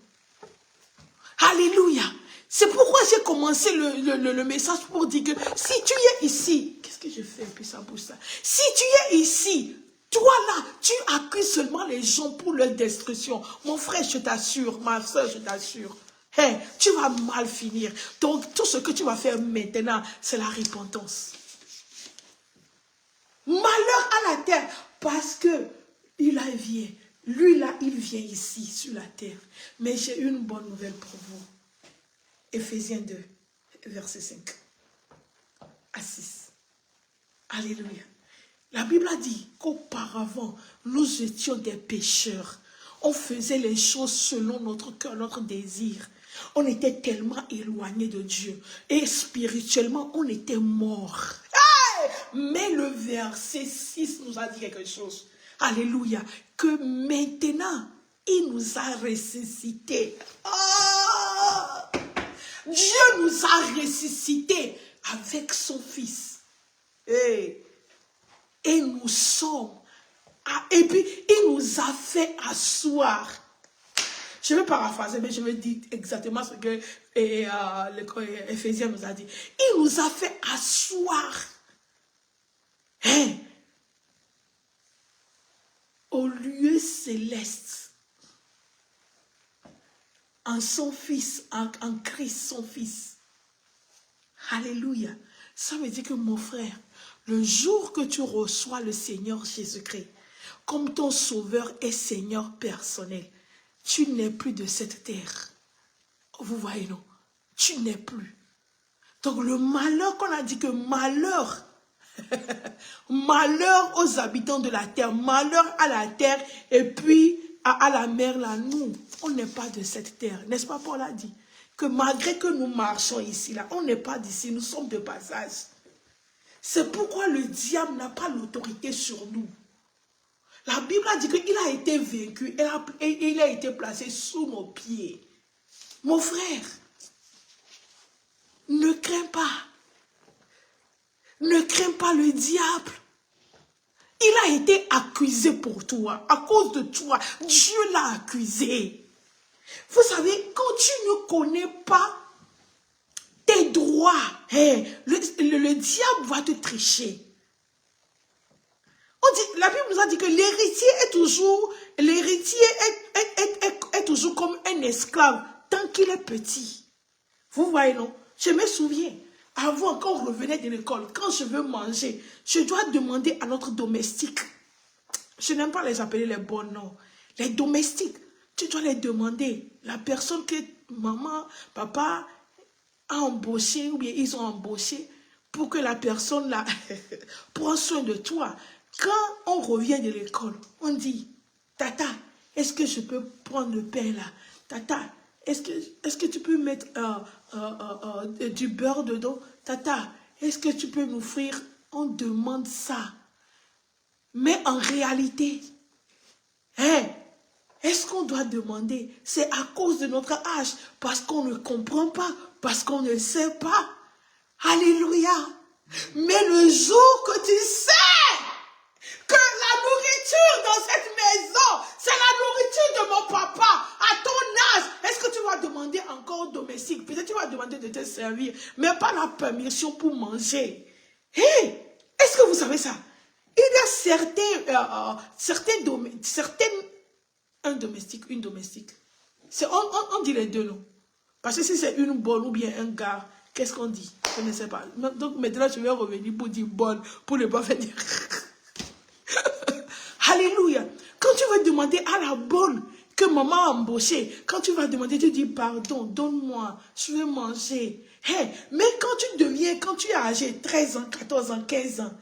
S1: Alléluia. C'est pourquoi j'ai commencé le message pour dire que si tu es ici, qu'est-ce que je fais et puis ça bouge ça. Si tu es ici, toi là, tu accuses seulement les gens pour leur destruction. Mon frère, je t'assure, ma soeur, je t'assure. Tu vas mal finir. Donc, tout ce que tu vas faire maintenant, c'est la repentance. Malheur à la terre, parce que il vient. Lui là, il vient ici, sur la terre. Mais j'ai une bonne nouvelle pour vous. Éphésiens 2, verset 5 à 6. Alléluia. La Bible a dit qu'auparavant, nous étions des pécheurs. On faisait les choses selon notre cœur, notre désir. On était tellement éloignés de Dieu. Et spirituellement, on était morts. Mais le verset 6 nous a dit quelque chose. Alléluia. Que maintenant, il nous a ressuscités. Dieu nous a ressuscités avec son Fils. Et nous sommes. Et puis, il nous a fait asseoir. Je vais paraphraser, mais je vais dire exactement ce que Éphésiens nous a dit. Il nous a fait asseoir. Au lieu céleste. En son Fils, en Christ son Fils. Alléluia. Ça veut dire que mon frère, le jour que tu reçois le Seigneur Jésus-Christ comme ton sauveur et Seigneur personnel, tu n'es plus de cette terre. Vous voyez, non? Tu n'es plus. Donc le malheur qu'on a dit que malheur, malheur aux habitants de la terre, malheur à la terre et puis à la mer, là, nous, on n'est pas de cette terre. N'est-ce pas, Paul a dit? Que malgré que nous marchons ici, là, on n'est pas d'ici, nous sommes de passage. C'est pourquoi le diable n'a pas l'autorité sur nous. La Bible a dit qu'il a été vaincu et il a été placé sous nos pieds. Mon frère, ne crains pas. Ne crains pas le diable. Il a été accusé pour toi. À cause de toi, Dieu l'a accusé. Vous savez, quand tu ne connais pas tes droits, le diable va te tricher. La Bible nous a dit que l'héritier est toujours comme un esclave tant qu'il est petit. Vous voyez, non? Je me souviens, avant, quand on revenait de l'école, quand je veux manger, je dois demander à notre domestique. Je n'aime pas les appeler les bons noms. Les domestiques, tu dois les demander. La personne que maman, papa a embauché ou bien ils ont embauché pour que la personne là prenne soin de toi. Quand on revient de l'école, on dit, Tata, est-ce que je peux prendre le pain là? Tata, est-ce que tu peux mettre du beurre dedans? Tata, est-ce que tu peux m'offrir? On demande ça. Mais en réalité, est-ce qu'on doit demander? C'est à cause de notre âge, parce qu'on ne comprend pas, parce qu'on ne sait pas. Alléluia. Mais le jour que tu sais que la nourriture dans cette maison, c'est la nourriture de mon papa, à ton âge, est-ce que tu vas demander encore au domestique? Peut-être tu vas demander de te servir, mais pas la permission pour manger. Est-ce que vous savez ça? Il y a un domestique, une domestique. On dit les deux, non? Parce que si c'est une bonne ou bien un gars, qu'est-ce qu'on dit? Je ne sais pas. Donc maintenant, je vais revenir pour dire bonne, pour ne pas faire dire. Alléluia. Quand tu vas demander à la bonne que maman a embauchée, quand tu vas demander, tu dis pardon, donne-moi, je veux manger. Mais quand tu es âgé 13 ans, 14 ans, 15 ans,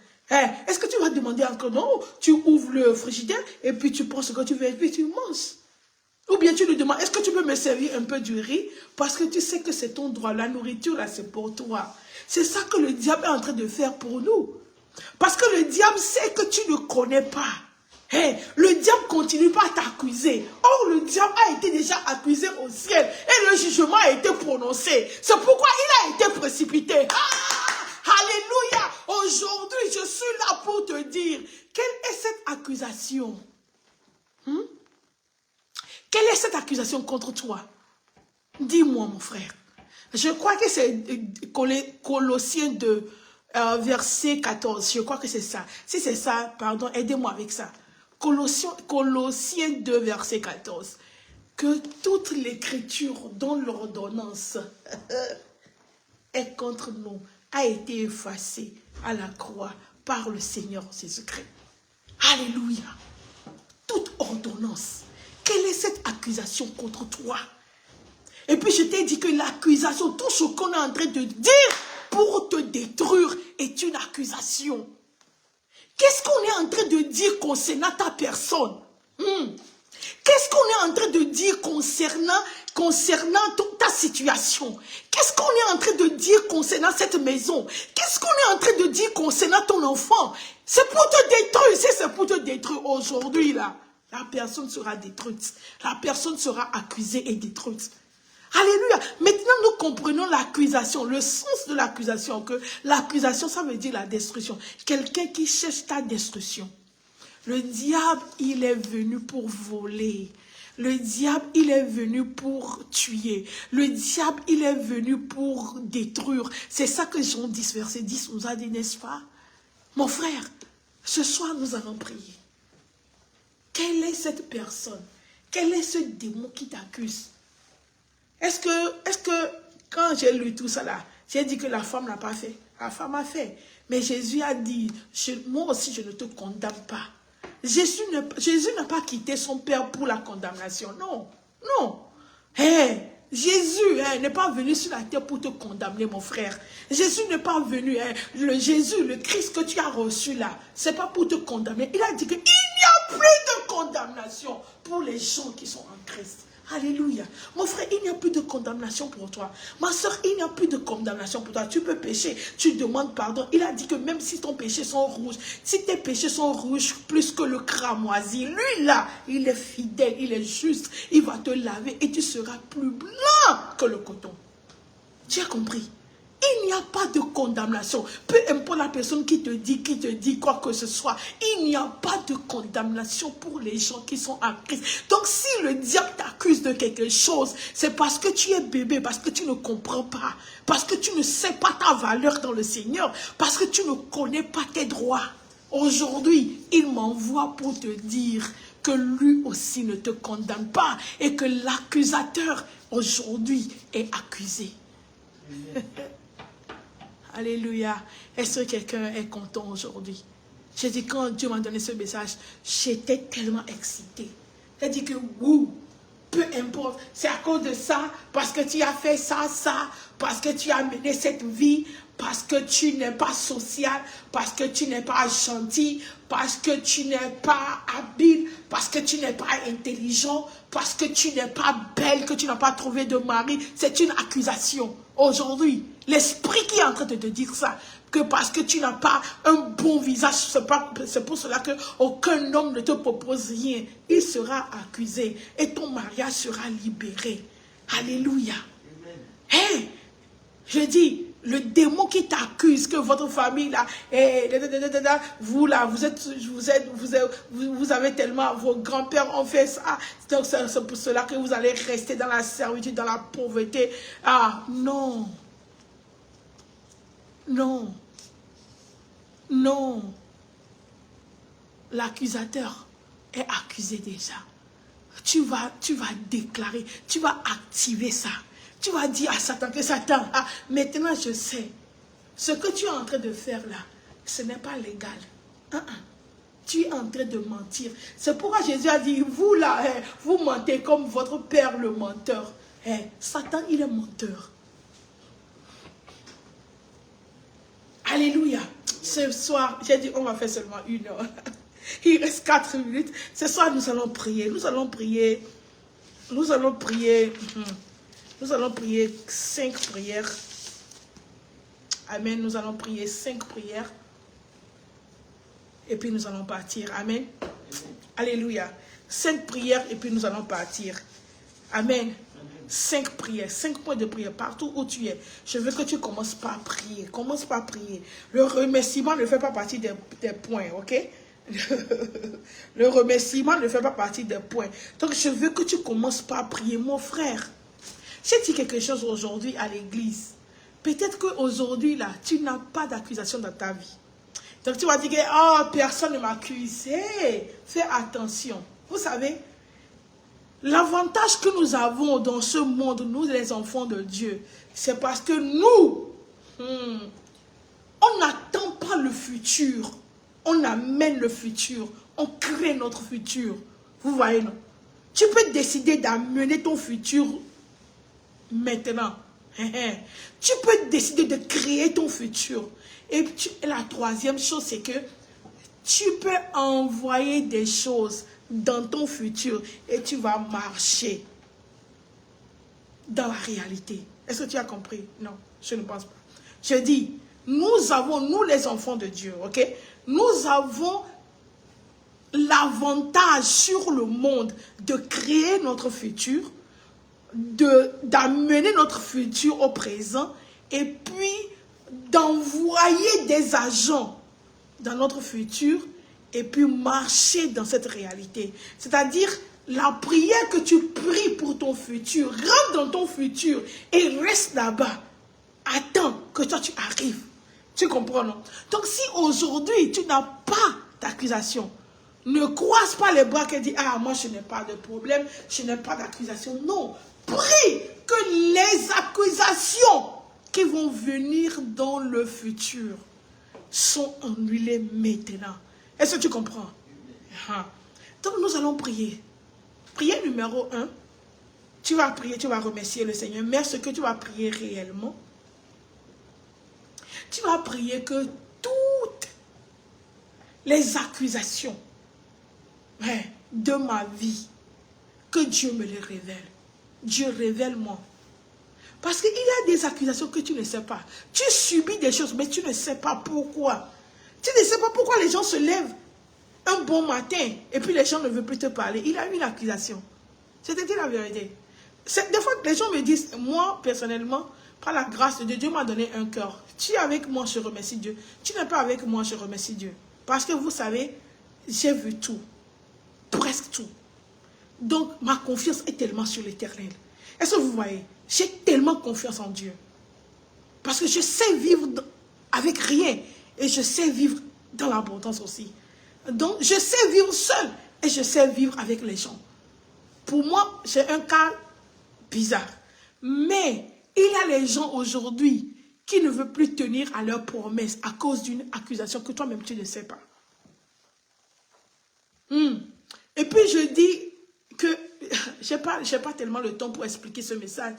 S1: est-ce que tu vas demander encore? Non, tu ouvres le frigidaire et puis tu prends ce que tu veux et puis tu manges. Ou bien tu lui demandes, est-ce que tu peux me servir un peu du riz? Parce que tu sais que c'est ton droit. La nourriture, là, c'est pour toi. C'est ça que le diable est en train de faire pour nous. Parce que le diable sait que tu ne connais pas. Le diable continue pas à t'accuser. Or, le diable a été déjà accusé au ciel. Et le jugement a été prononcé. C'est pourquoi il a été précipité. Alléluia. Aujourd'hui, je suis là pour te dire, quelle est cette accusation? Quelle est cette accusation contre toi? Dis-moi, mon frère. Je crois que c'est Colossiens 2, verset 14. Je crois que c'est ça. Si c'est ça, pardon, aidez-moi avec ça. Colossiens 2, verset 14. Que toute l'écriture dont l'ordonnance est contre nous a été effacée à la croix par le Seigneur Jésus-Christ. Alléluia. Toute ordonnance. Quelle est cette accusation contre toi? Et puis je t'ai dit que l'accusation, tout ce qu'on est en train de dire pour te détruire est une accusation. Qu'est-ce qu'on est en train de dire concernant ta personne? Qu'est-ce qu'on est en train de dire concernant ta situation? Qu'est-ce qu'on est en train de dire concernant cette maison? Qu'est-ce qu'on est en train de dire concernant ton enfant? C'est pour te détruire. Si c'est pour te détruire aujourd'hui, là, la personne sera détruite. La personne sera accusée et détruite. Alléluia. Maintenant, nous comprenons l'accusation, le sens de l'accusation. Que l'accusation, ça veut dire la destruction. Quelqu'un qui cherche ta destruction. Le diable, il est venu pour voler. Le diable, il est venu pour tuer. Le diable, il est venu pour détruire. C'est ça que Jean 10, verset 10 nous a dit, n'est-ce pas? Mon frère, ce soir, nous allons prier. Quelle est cette personne? Quel est ce démon qui t'accuse? Est-ce que quand j'ai lu tout ça là, j'ai dit que la femme n'a pas fait? La femme a fait. Mais Jésus a dit, moi aussi je ne te condamne pas. Jésus n'a pas quitté son Père pour la condamnation. Non, non. Jésus n'est pas venu sur la terre pour te condamner, mon frère. Jésus n'est pas venu. Jésus, le Christ que tu as reçu là, c'est pas pour te condamner. Il a dit qu'il n'y a plus de condamnation pour les gens qui sont en Christ. Alléluia. Mon frère, il n'y a plus de condamnation pour toi. Ma soeur, il n'y a plus de condamnation pour toi. Tu peux pécher, tu demandes pardon. Il a dit que même si ton péché sont rouges, si tes péchés sont rouges plus que le cramoisi, lui là, il est fidèle, il est juste. Il va te laver et tu seras plus blanc que le coton. Tu as compris? Il n'y a pas de condamnation. Peu importe la personne qui te dit quoi que ce soit. Il n'y a pas de condamnation pour les gens qui sont en Christ. Donc si le diable t'accuse de quelque chose, c'est parce que tu es bébé, parce que tu ne comprends pas. Parce que tu ne sais pas ta valeur dans le Seigneur. Parce que tu ne connais pas tes droits. Aujourd'hui, il m'envoie pour te dire que lui aussi ne te condamne pas et que l'accusateur aujourd'hui est accusé. Alléluia. Est-ce que quelqu'un est content aujourd'hui? J'ai dit, quand Dieu m'a donné ce message, j'étais tellement excitée. J'ai dit que, wouh, peu importe, c'est à cause de ça, parce que tu as fait ça, parce que tu as mené cette vie, parce que tu n'es pas social, parce que tu n'es pas gentil, parce que tu n'es pas habile, parce que tu n'es pas intelligent, parce que tu n'es pas belle, que tu n'as pas trouvé de mari. C'est une accusation. Aujourd'hui, l'esprit qui est en train de te dire ça, que parce que tu n'as pas un bon visage, c'est pour cela qu'aucun homme ne te propose rien. Il sera accusé et ton mariage sera libéré. Alléluia. Hey, je dis, le démon qui t'accuse que votre famille là, vous là, vous avez tellement, vos grands-pères ont fait ça, donc c'est pour cela que vous allez rester dans la servitude, dans la pauvreté. Ah non, non, non, l'accusateur est accusé déjà. Tu vas déclarer, tu vas activer ça. Tu vas dire à Satan que Satan, ah, maintenant je sais, ce que tu es en train de faire là, ce n'est pas légal. Tu es en train de mentir. C'est pourquoi Jésus a dit, vous là, vous mentez comme votre père le menteur. Satan, il est menteur. Alléluia. Ce soir, j'ai dit, on va faire seulement 1 heure. Il reste 4 minutes. Ce soir, nous allons prier. Nous allons prier. Nous allons prier. Nous allons prier 5 prières. Amen. Nous allons prier 5 prières. Et puis nous allons partir. Amen. Alléluia. 5 prières et puis nous allons partir. Amen. 5 prières, 5 points de prière partout où tu es. Je veux que tu commences par prier. Commence par prier. Le remerciement ne fait pas partie des points, ok? Le remerciement ne fait pas partie des points. Donc je veux que tu commences par prier, mon frère. J'ai dit quelque chose aujourd'hui à l'église. Peut-être qu'aujourd'hui, là, tu n'as pas d'accusation dans ta vie. Donc tu vas dire, oh, personne ne m'accuse. Hey, fais attention. Vous savez, l'avantage que nous avons dans ce monde, nous les enfants de Dieu, c'est parce que nous, on n'attend pas le futur. On amène le futur. On crée notre futur. Vous voyez, non? Tu peux décider d'amener ton futur maintenant. Tu peux décider de créer ton futur. Et la troisième chose, c'est que tu peux envoyer des choses dans ton futur et tu vas marcher dans la réalité. Est-ce que tu as compris? Non, je ne pense pas. Je dis, nous les enfants de Dieu, ok? Nous avons l'avantage sur le monde de créer notre futur, d'amener notre futur au présent et puis d'envoyer des agents dans notre futur et puis marcher dans cette réalité. C'est-à-dire, la prière que tu pries pour ton futur, rentre dans ton futur et reste là-bas. Attends que toi tu arrives. Tu comprends, non? Donc si aujourd'hui tu n'as pas d'accusation, ne croise pas les bras et dis, ah, moi je n'ai pas de problème, je n'ai pas d'accusation. Non, prie que les accusations qui vont venir dans le futur sont annulées maintenant. Est-ce que tu comprends? Donc nous allons prier. Prière numéro 1. Tu vas prier, tu vas remercier le Seigneur. Mais ce que tu vas prier réellement, tu vas prier que toutes les accusations de ma vie, que Dieu me les révèle. Dieu, révèle-moi. Parce qu'il y a des accusations que tu ne sais pas. Tu subis des choses, mais tu ne sais pas pourquoi. Tu ne sais pas pourquoi les gens se lèvent un bon matin et puis les gens ne veulent plus te parler. Il a eu une accusation. C'était la vérité. Des fois, les gens me disent, moi, personnellement, par la grâce de Dieu, Dieu m'a donné un cœur. Tu es avec moi, je remercie Dieu. Tu n'es pas avec moi, je remercie Dieu. Parce que vous savez, j'ai vu tout. Presque tout. Donc, ma confiance est tellement sur l'Éternel. Est-ce que vous voyez? J'ai tellement confiance en Dieu. Parce que je sais vivre avec rien. Et je sais vivre dans l'abondance aussi. Donc, je sais vivre seul et je sais vivre avec les gens. Pour moi, j'ai un cas bizarre. Mais il y a les gens aujourd'hui qui ne veulent plus tenir à leurs promesses à cause d'une accusation que toi-même tu ne sais pas. Et puis je dis que, je n'ai pas tellement le temps pour expliquer ce message.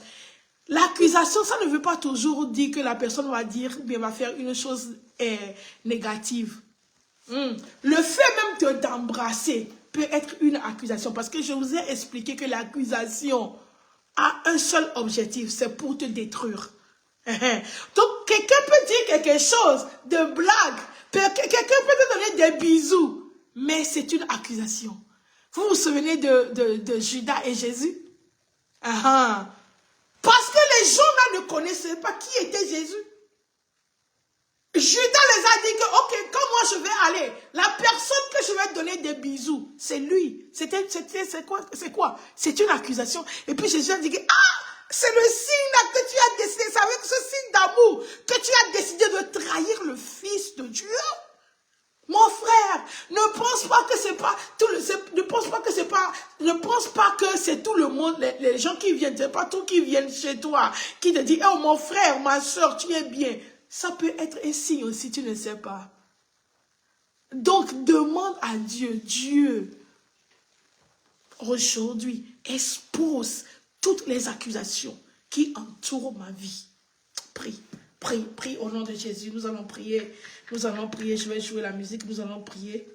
S1: L'accusation, ça ne veut pas toujours dire que la personne va dire, bien, va faire une chose négative. Le fait même d'embrasser peut être une accusation. Parce que je vous ai expliqué que l'accusation a un seul objectif, c'est pour te détruire. Donc, quelqu'un peut dire quelque chose de blague. Quelqu'un peut te donner des bisous. Mais c'est une accusation. Vous vous souvenez de Judas et Jésus? Parce que les gens là ne connaissaient pas qui était Jésus. Judas les a dit que, ok, quand moi je vais aller, la personne que je vais donner des bisous, c'est lui. C'est quoi? C'est une accusation. Et puis Jésus a dit que, c'est le signe là que tu as décidé, c'est avec ce signe d'amour que tu as décidé de trahir le Fils de Dieu. Mon frère, ne pense pas que c'est pas tout le, ne pense pas que c'est tout le monde, les gens qui viennent, c'est pas tout qui viennent chez toi, qui te disent, oh mon frère, ma soeur, tu es bien. Ça peut être un signe aussi, tu ne sais pas. Donc, demande à Dieu, Dieu, aujourd'hui, expose toutes les accusations qui entourent ma vie. Prie au nom de Jésus. Nous allons prier. Je vais jouer la musique. Nous allons prier.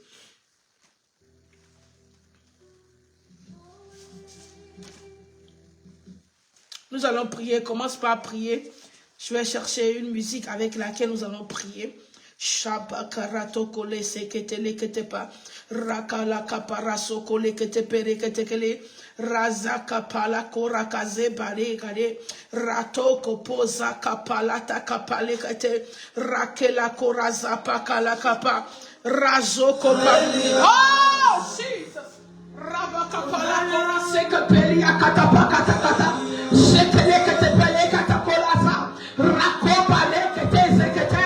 S1: Nous allons prier. Commence par prier. Je vais chercher une musique avec laquelle nous allons prier. Shabakarato kole seketele ketepa rakala kaparaso kole ketepere ketekele razaka pala korakaze bare kale rato kopoza kapalata kapale kete rakela koraza pakala kapa razo kopa. Oh Jesus, rabaka pala korase kapeli akatapa katakata sekele ketepele katakolasa rakopa le kete zekete.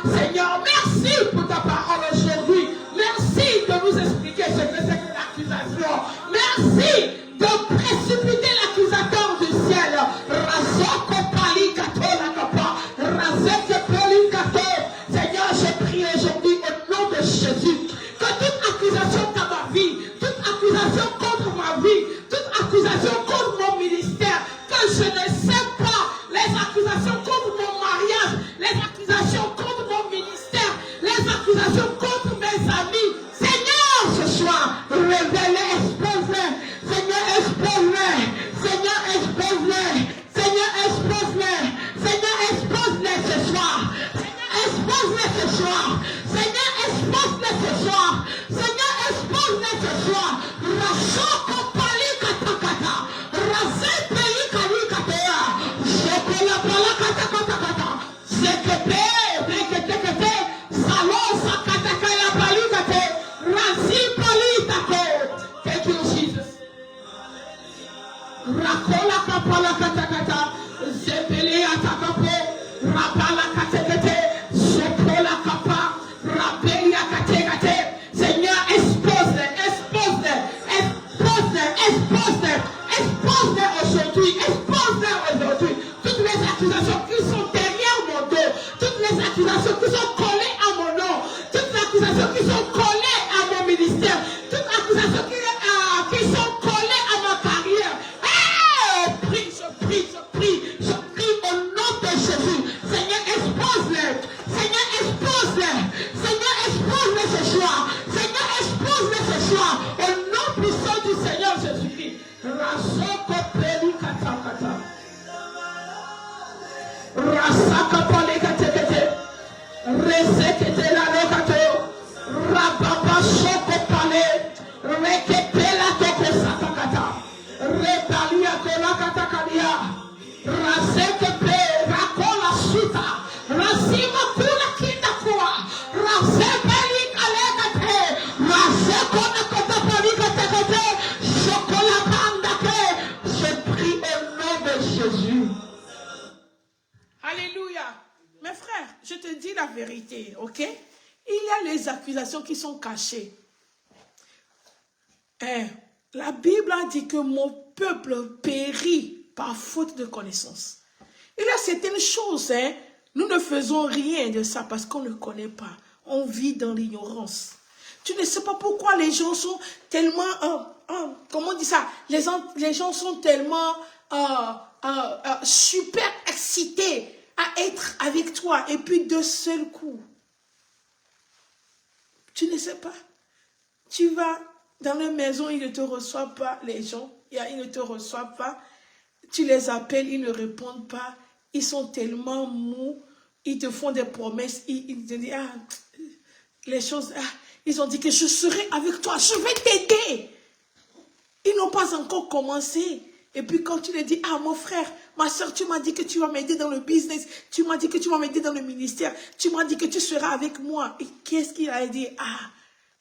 S1: Seigneur, merci pour ta parole aujourd'hui. Merci de nous expliquer ce que c'est que l'accusation. Merci de précipiter l'accusateur du ciel. Seigneur, je prie aujourd'hui au nom de Jésus que toute accusation dans ma vie, toute accusation contre ma vie, toute accusation contre mon ministère, que je ne sais pas, les accusations contre mon mariage, les accusations contre mon ministère, les accusations contre mes amis. Seigneur, ce soir, révèle-les, expose-les. Seigneur, expose-les. Seigneur, expose-les. Seigneur, expose-les. Seigneur, expose-les ce soir. Seigneur, expose-les ce soir. Seigneur, expose-les ce soir. Seigneur, expose-les ce soir. Rachoko pali katakata. Rasé peli kali katea. Shokola pala katakata. Sekete, rekete, salon sakatakaya pali kate. Rasi pali take. Thank you, Jesus. Rakola kapala katakata. Zepele atakapo. Rapala katekete. Sokola kapa. Rapelia katekate. Seigneur, expose-les, expose-les, expose-les, expose-les, expose-les aujourd'hui, expose-les aujourd'hui. Toutes les accusations qui sont derrière mon dos, toutes les accusations qui sont collées à mon nom, toutes les accusations qui sont collées à mon ministère, toutes les accusations qui sont collées à ma carrière. Hey, prie, vérité, ok? Il y a les accusations qui sont cachées. La Bible a dit que mon peuple périt par faute de connaissance. Il y a certaines choses, nous ne faisons rien de ça parce qu'on ne connaît pas. On vit dans l'ignorance. Tu ne sais pas pourquoi les gens sont tellement, comment on dit ça? Les gens sont tellement super excités à être avec toi. Et puis de seul coup, tu ne sais pas. Tu vas dans la maison, ils ne te reçoivent pas, les gens. Ils ne te reçoivent pas. Tu les appelles, ils ne répondent pas. Ils sont tellement mous. Ils te font des promesses. Ils te disent, les choses, ils ont dit que je serai avec toi, je vais t'aider. Ils n'ont pas encore commencé. Et puis quand tu leur dis, mon frère, ma soeur, tu m'as dit que tu vas m'aider dans le business, tu m'as dit que tu vas m'aider dans le ministère, tu m'as dit que tu seras avec moi. Et qu'est-ce qu'il a dit?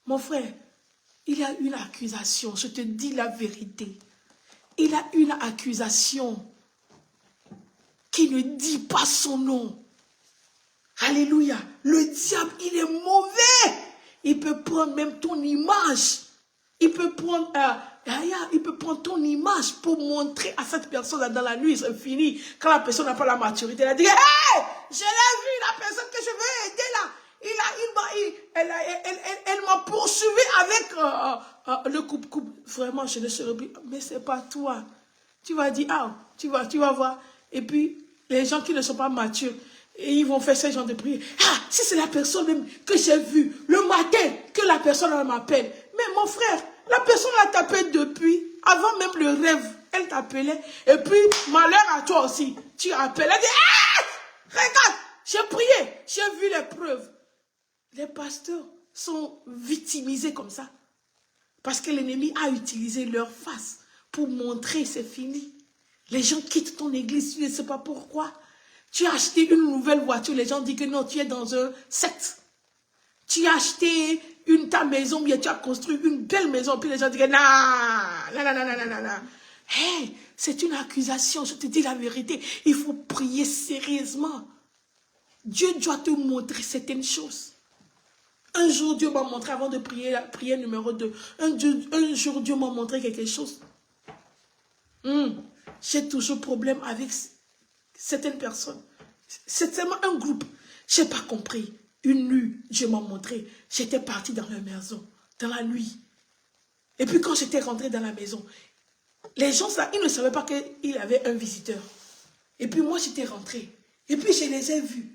S1: Mon frère, il y a une accusation, je te dis la vérité. Il a une accusation qui ne dit pas son nom. Alléluia. Le diable, il est mauvais. Il peut prendre même ton image. Il peut prendre ton image pour montrer à cette personne dans la nuit, c'est fini. Quand la personne n'a pas la maturité, elle a dit, hey, je l'ai vu, la personne que je veux aider là. Elle m'a poursuivi avec le coupe-coupe. Vraiment, je ne serais plus. Mais c'est pas toi. Tu vas dire, tu vas voir. Et puis, les gens qui ne sont pas matures, et ils vont faire ce genre de prière. Si c'est la personne même que j'ai vue le matin, que la personne m'appelle. Mais mon frère, la personne l'a tapé depuis, avant même le rêve. Elle t'appelait. Et puis, malheur à toi aussi. Tu appelles. Elle dit, regarde, j'ai prié, j'ai vu les preuves. Les pasteurs sont victimisés comme ça. Parce que l'ennemi a utilisé leur face pour montrer c'est fini. Les gens quittent ton église, tu ne sais pas pourquoi. Tu as acheté une nouvelle voiture, les gens disent que non, tu es dans un secte. Tu as acheté ta maison, bien tu as construit une belle maison, puis les gens disent que non. Hey, c'est une accusation, je te dis la vérité. Il faut prier sérieusement. Dieu doit te montrer certaines choses. Un jour, Dieu m'a montré, avant de prier la prière numéro 2, un jour, Dieu m'a montré quelque chose. J'ai toujours problème avec certaines personnes. C'est seulement un groupe. Je n'ai pas compris. Une nuit, Dieu m'a montré. J'étais partie dans leur maison, dans la nuit. Et puis quand j'étais rentrée dans la maison, les gens, là, ils ne savaient pas qu'il y avait un visiteur. Et puis moi, j'étais rentrée. Et puis je les ai vus.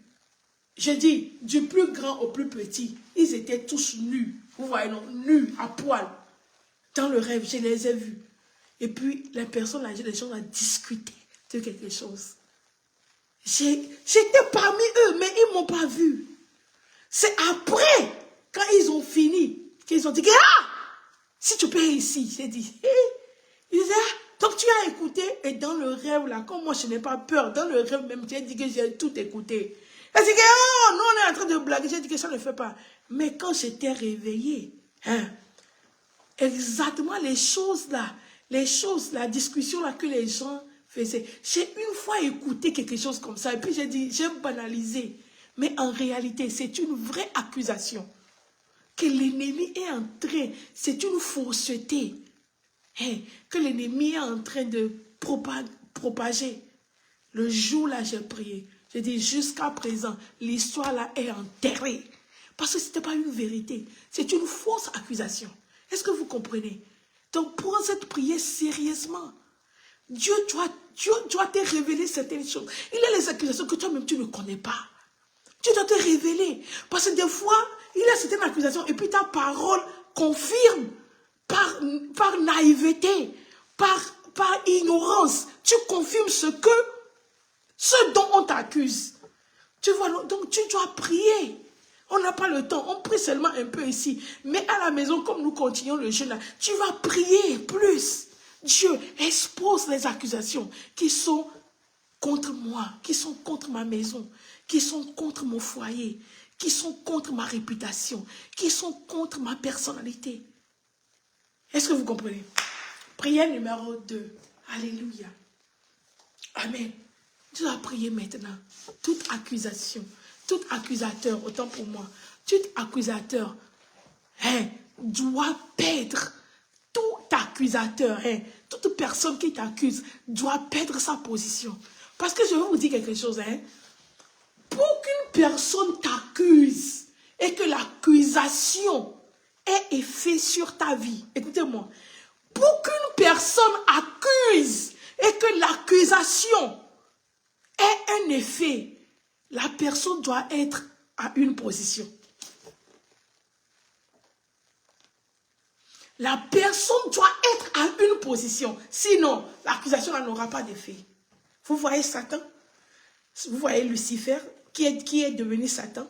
S1: Je dis, du plus grand au plus petit, ils étaient tous nus. Vous voyez, non, nus, à poil. Dans le rêve, je les ai vus. Et puis, les personnes, les gens ont discuté de quelque chose. J'étais parmi eux, mais ils ne m'ont pas vu. C'est après, quand ils ont fini, qu'ils ont dit, si tu payes ici, j'ai dit, ils disaient, donc tu as écouté, et dans le rêve, là, comme moi je n'ai pas peur, dans le rêve même, j'ai dit que j'ai tout écouté. Elle dit que, nous on est en train de blaguer, j'ai dit que ça ne fait pas. Mais quand j'étais réveillée, exactement les choses là, la discussion là que les gens faisaient, j'ai une fois écouté quelque chose comme ça, et puis j'ai dit, j'ai banalisé. Mais en réalité, c'est une vraie accusation que l'ennemi est en train, c'est une fausseté que l'ennemi est en train de propager. Le jour là, j'ai prié. J'ai dit, jusqu'à présent, l'histoire là est enterrée. Parce que ce n'était pas une vérité. C'est une fausse accusation. Est-ce que vous comprenez? Donc, prends cette prière sérieusement. Dieu doit te révéler certaines choses. Il y a les accusations que toi-même, tu ne connais pas. Dieu doit te révéler. Parce que des fois, il y a certaines accusations et puis ta parole confirme par naïveté, par ignorance. Tu confirmes ce dont on t'accuse. Tu vois, donc tu dois prier. On n'a pas le temps, on prie seulement un peu ici. Mais à la maison, comme nous continuons le jeûne, tu vas prier plus. Dieu expose les accusations qui sont contre moi, qui sont contre ma maison, qui sont contre mon foyer, qui sont contre ma réputation, qui sont contre ma personnalité. Est-ce que vous comprenez? Prière numéro 2. Alléluia. Amen. Tu dois prier maintenant. Toute accusation tout accusateur, autant pour moi, tout accusateur doit perdre, tout accusateur, toute personne qui t'accuse doit perdre sa position. Parce que je vais vous dire quelque chose, pour qu'une personne t'accuse et que l'accusation ait effet sur ta vie, écoutez-moi, pour qu'une personne accuse et que l'accusation ait un effet, la personne doit être à une position. La personne doit être à une position. Sinon, l'accusation n'aura pas d'effet. Vous voyez Satan? Vous voyez Lucifer, qui est devenu Satan?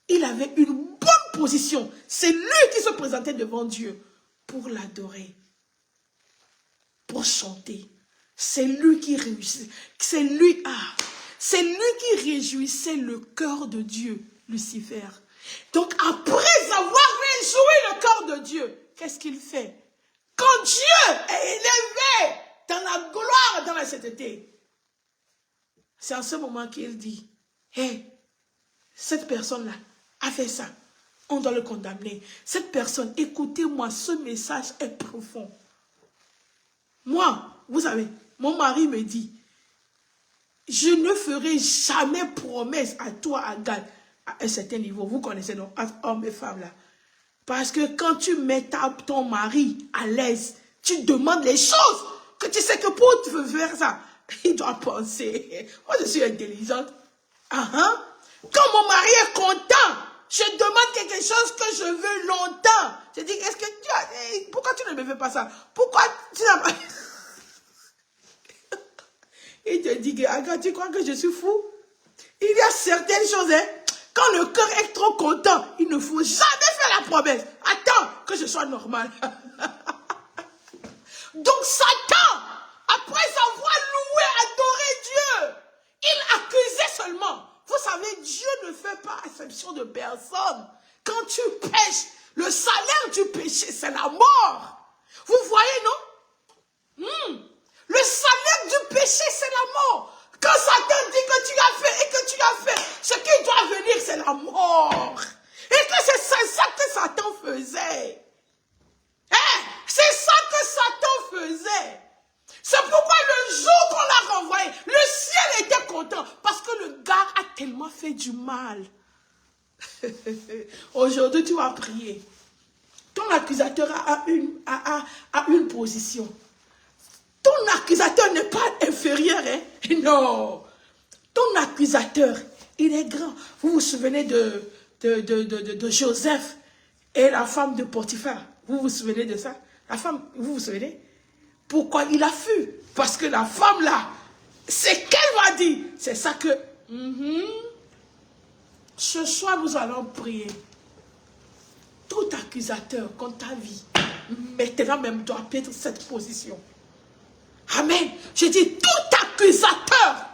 S1: Il avait une bonne position. C'est lui qui se présentait devant Dieu pour l'adorer, pour chanter. C'est lui qui réussit. C'est lui qui réjouissait le cœur de Dieu, Lucifer. Donc après avoir réjoui le cœur de Dieu, qu'est-ce qu'il fait? Quand Dieu est élevé dans la gloire, dans la sainteté, c'est en ce moment qu'il dit, hey, cette personne-là a fait ça, on doit le condamner. Cette personne, écoutez-moi, ce message est profond. Moi, vous savez, mon mari me dit, je ne ferai jamais promesse à toi, Agathe, à un certain niveau. Vous connaissez, donc, hommes et femmes là. Parce que quand tu mets ton mari à l'aise, tu demandes les choses que tu sais que pour te faire ça, il doit penser. Moi, je suis intelligente. Quand mon mari est content, je demande quelque chose que je veux longtemps. Je dis, est-ce que tu as... Pourquoi tu ne me fais pas ça? Pourquoi tu n'as pas... Il te dit, Agathe, tu crois que je suis fou? Il y a certaines choses, quand le cœur est trop content, il ne faut jamais faire la promesse. Attends que je sois normal. Donc Satan, après avoir loué, adoré Dieu, il accusait seulement. Vous savez, Dieu ne fait pas exception de personne. Quand tu pêches, le salaire du péché, c'est la mort. Vous voyez, non? Le salaire du péché, c'est la mort. Quand Satan dit que tu as fait et que tu as fait, ce qui doit venir, c'est la mort. Et que c'est ça que Satan faisait. C'est ça que Satan faisait. C'est pourquoi le jour qu'on l'a renvoyé, le ciel était content. Parce que le gars a tellement fait du mal. Aujourd'hui, tu vas prier. Ton accusateur a une position. Ton accusateur n'est pas inférieur, non. Ton accusateur, il est grand. Vous vous souvenez de Joseph et la femme de Potiphar. Vous vous souvenez de ça? La femme, vous vous souvenez? Pourquoi il a fui? Parce que la femme là, c'est qu'elle va dire. C'est ça que... Ce soir, nous allons prier. Tout accusateur contre ta vie, maintenant même doit perdre cette position. Amen. Je dis, tout accusateur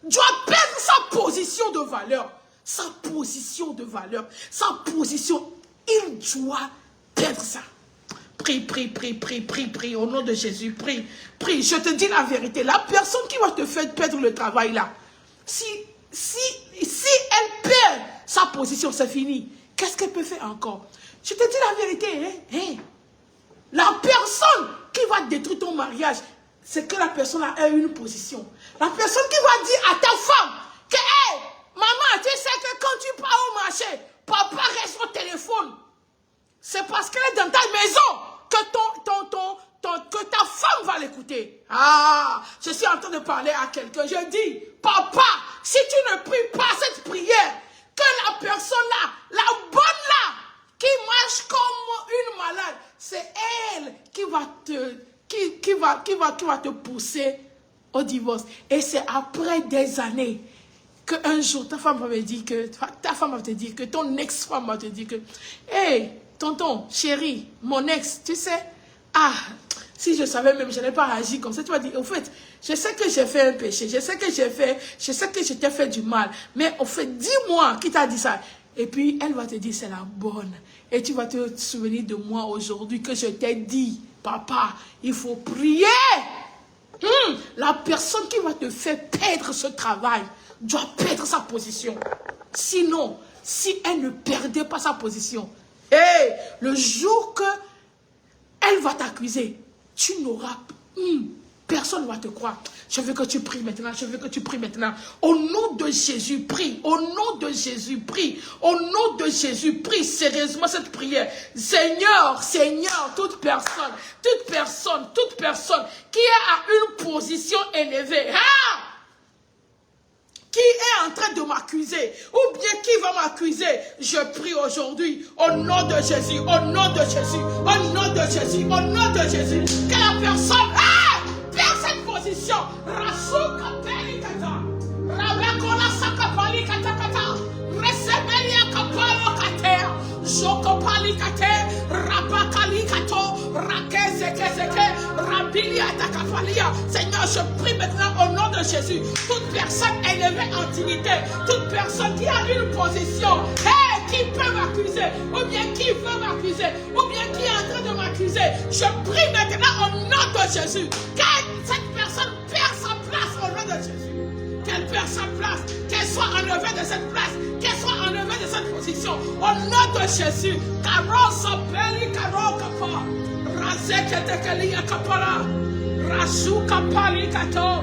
S1: doit perdre sa position de valeur. Sa position de valeur. Sa position. Il doit perdre ça. Prie, prie, prie, prie, prie, prie. Au nom de Jésus, prie, prie. Je te dis la vérité. La personne qui va te faire perdre le travail là, si elle perd sa position, c'est fini. Qu'est-ce qu'elle peut faire encore? Je te dis la vérité. La personne qui va détruire ton mariage, c'est que la personne a une position. La personne qui va dire à ta femme que, maman, tu sais que quand tu pars au marché, papa reste au téléphone. C'est parce qu'elle est dans ta maison que que ta femme va l'écouter. Je suis en train de parler à quelqu'un. Je dis, papa, si tu ne pries pas cette prière, que la personne là, la bonne là, qui marche comme une malade, c'est elle qui va te pousser au divorce. Et c'est après des années qu'un jour, ta femme va te dire que ton ex-femme va te dire que, hey, tonton, chérie, mon ex, tu sais, si je savais même, je n'ai pas agi comme ça. Tu vas dire, au fait, je sais que j'ai fait un péché, je sais que je t'ai fait du mal, mais au fait, dis-moi qui t'a dit ça. Et puis, elle va te dire, c'est la bonne. Et tu vas te souvenir de moi aujourd'hui que je t'ai dit, papa, il faut prier. La personne qui va te faire perdre ce travail doit perdre sa position. Sinon, si elle ne perdait pas sa position, hey, le jour que elle va t'accuser, tu n'auras... personne ne va te croire. Je veux que tu pries maintenant. Je veux que tu pries maintenant. Au nom de Jésus, prie. Au nom de Jésus, prie. Au nom de Jésus, prie sérieusement cette prière. Seigneur, Seigneur, toute personne qui est à une position élevée, qui est en train de m'accuser, ou bien qui va m'accuser, je prie aujourd'hui, au nom de Jésus, au nom de Jésus, au nom de Jésus, au nom de Jésus, que la personne perd cette position. Rasuka pelikata, Rabekola sakapali katakata, Resebelia kapalo kater, Joko palikate, Rabakali kato, Rakezeke, Rabilia takafalia. Seigneur, je prie maintenant au nom de Jésus, toute personne élevée en dignité, toute personne qui a une position, qui peut m'accuser, ou bien qui veut m'accuser, ou bien qui est en train de m'accuser, je prie maintenant au nom de Jésus, que cette personne perd sa place au nom de Jésus, qu'elle perd sa place, qu'elle soit enlevée de cette place, qu'elle soit enlevée de cette position, au nom de Jésus. Karo sopeli karo kapa, razeke tekeli akapara, rasu kapali kato,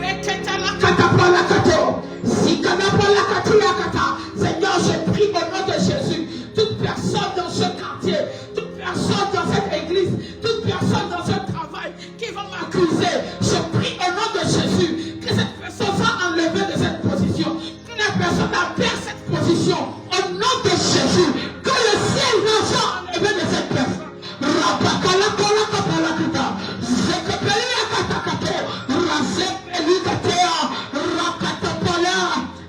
S1: reketala katapala kato, sikanapala katia kata. Seigneur, je prie au nom de Jésus, toute personne dans ce quartier, toute personne dans cette église, toute personne dans ce travail qui va m'accuser, je prie au nom de Jésus que cette personne soit enlevée de cette position, que la personne perd cette position au nom de Jésus, que le ciel nous soit enlevé de cette personne. Rapakala kola kapala kita, zekepeli akatakato, razepeli katea, rakatapala,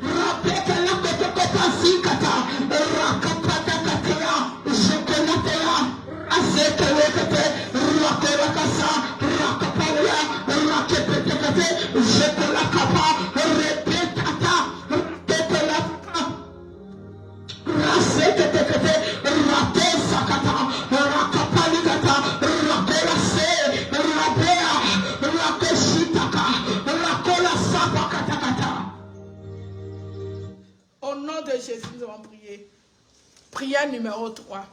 S1: rapekela kotokopasikata, rakapata katea, jekelatea, azekelekete, rakorakasa, rakapalea, rakepetekete, jekelakapa, repetata, raketelaka, raseketekete, rakesakata, rakapalikata, rakolase, rabea, rakeshitaka, rakolasapakatakata. Au nom de Jésus, nous allons prier. Prière numéro 3.